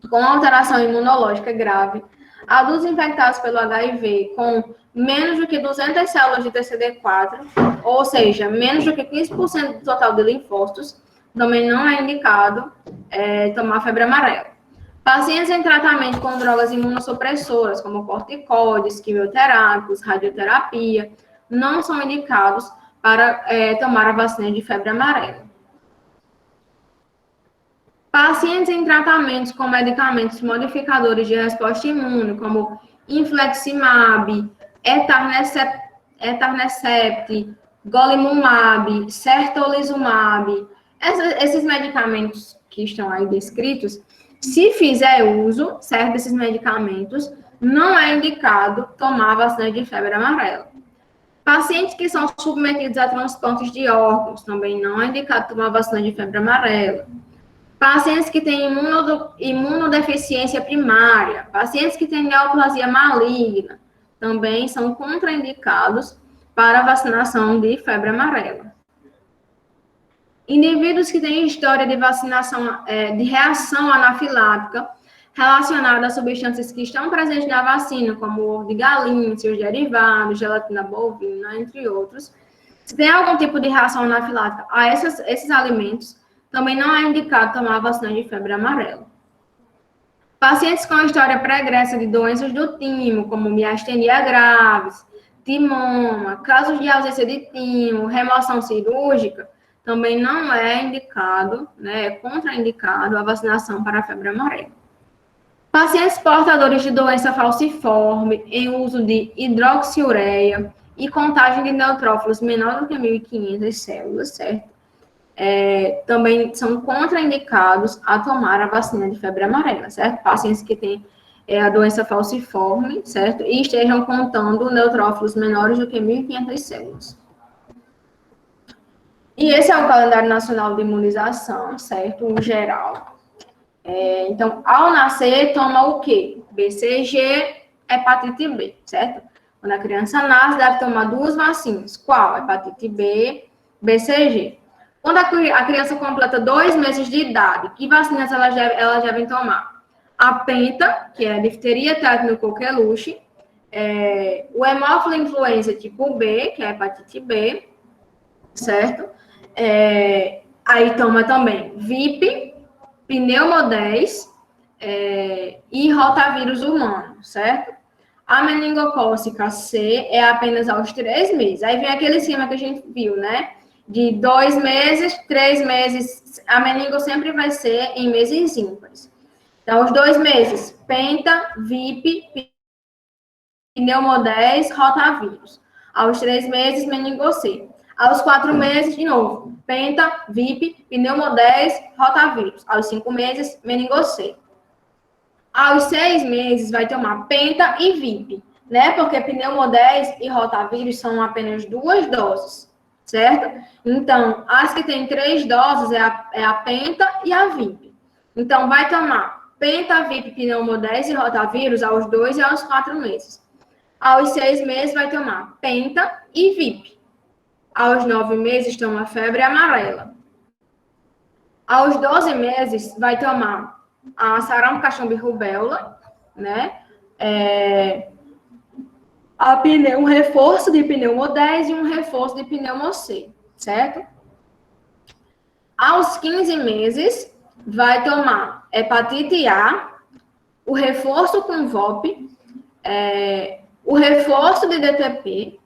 com alteração imunológica grave. Adultos infectados pelo HIV com menos do que 200 células de TCD4, ou seja, menos do que 15% do total de linfócitos, também não é indicado tomar febre amarela. Pacientes em tratamento com drogas imunossupressoras, como corticoides, quimioterápicos, radioterapia, não são indicados para tomar a vacina de febre amarela. Pacientes em tratamentos com medicamentos modificadores de resposta imune, como infliximab, etanercept, golimumab, certolizumab, esses medicamentos que estão aí descritos, se fizer uso, certo, desses medicamentos, não é indicado tomar vacina de febre amarela. Pacientes que são submetidos a transplantes de órgãos, também não é indicado tomar vacina de febre amarela. Pacientes que têm imunodeficiência primária, pacientes que têm neoplasia maligna, também são contraindicados para a vacinação de febre amarela. Indivíduos que têm história de vacinação, de reação anafilática relacionada a substâncias que estão presentes na vacina, como ovo de galinha, seus derivados, gelatina bovina, entre outros. Se tem algum tipo de reação anafilática a esses alimentos, também não é indicado tomar a vacina de febre amarela. Pacientes com história pregressa de doenças do timo, como miastenia graves, timoma, casos de ausência de timo, remoção cirúrgica, também não é indicado, é contraindicado a vacinação para a febre amarela. Pacientes portadores de doença falciforme, em uso de hidroxiureia e contagem de neutrófilos menor do que 1.500 células, certo? Também são contraindicados a tomar a vacina de febre amarela, certo? Pacientes que têm a doença falciforme, certo? E estejam contando neutrófilos menores do que 1.500 células. E esse é o calendário nacional de imunização, certo? Em geral. Então, ao nascer, toma o quê? BCG, hepatite B, certo? Quando a criança nasce, deve tomar 2 vacinas. Qual? Hepatite B, BCG. Quando a criança completa 2 meses de idade, que vacinas elas devem tomar? A penta, que é a difteria, tétano e coqueluche, o hemófilo influenza tipo B, que é a hepatite B, certo? Aí toma também VIP, pneumodés e rotavírus humano, certo? A meningocócica C é apenas aos 3 meses. Aí vem aquele esquema que a gente viu, né? De 2 meses, 3 meses, a meningo sempre vai ser em meses ímpares. Então, aos 2 meses, penta, VIP, pneumodés, rotavírus. Aos 3 meses, meningocê. Aos 4 meses, de novo, penta, VIP, pneumodés, rotavírus. Aos 5 meses, meningocê. Aos 6 meses, vai tomar penta e VIP, né? Porque pneumodés e rotavírus são apenas 2 doses, certo? Então, as que têm 3 doses é a penta e a VIP. Então, vai tomar penta, VIP, pneumodés e rotavírus aos 2 e aos 4 meses. Aos 6 meses, vai tomar penta e VIP. Aos 9 meses, toma febre amarela. Aos 12 meses, vai tomar a sarampo, cachumba e rubéola, né? Um reforço de pneumodés e um reforço de pneumocê, certo? Aos 15 meses, vai tomar hepatite A, o reforço com VOP, o reforço de DTP,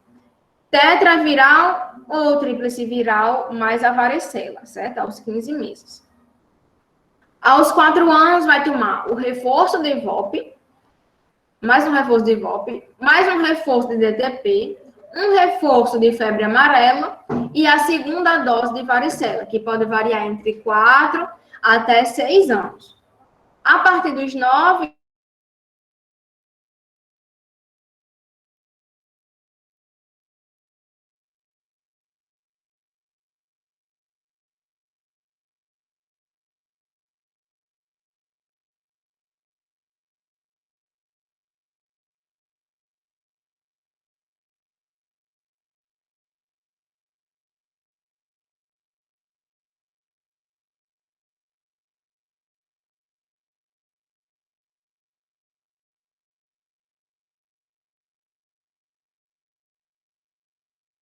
tetraviral ou tríplice viral, mais a varicela, certo? Aos 15 meses. Aos 4 anos, vai tomar o reforço de IVOP, mais um reforço de IVOP, mais um reforço de DTP, um reforço de febre amarela e a segunda dose de varicela, que pode variar entre 4 até 6 anos. A partir dos 9,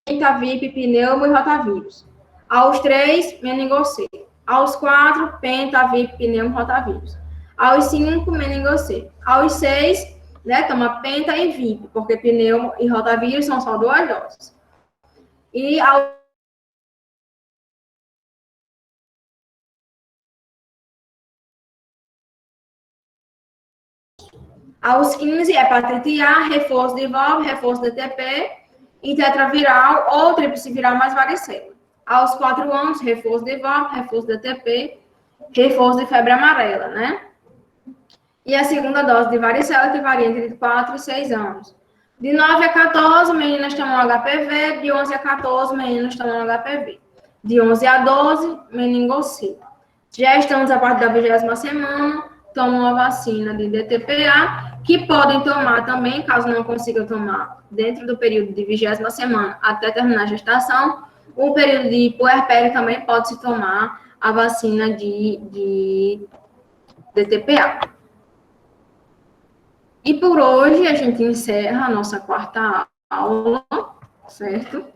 pentavip, pneumo e rotavírus. Aos 3, meningocele. Aos 4, pentavip, pneumo e rotavírus. Aos 5, meningocele. Aos 6, né, toma penta e vip, porque pneumo e rotavírus são só 2 doses. E aos 15, hepatite A, reforço de IVOP, reforço de TP, e tetraviral ou tríplice viral mais varicela. Aos 4 anos, reforço de IVOP, reforço de TP, reforço de febre amarela, né? E a segunda dose de varicela, que varia entre 4 e 6 anos. De 9 a 14, meninas tomam HPV, de 11 a 14, meninos tomam HPV. De 11 a 12, meningocele. Gestantes a partir da 20ª semana, tomam a vacina de DTPA, que podem tomar também, caso não consigam tomar dentro do período de 20ª semana até terminar a gestação. O período de puerpério também pode-se tomar a vacina de DTPA. E por hoje a gente encerra a nossa 4ª aula, certo?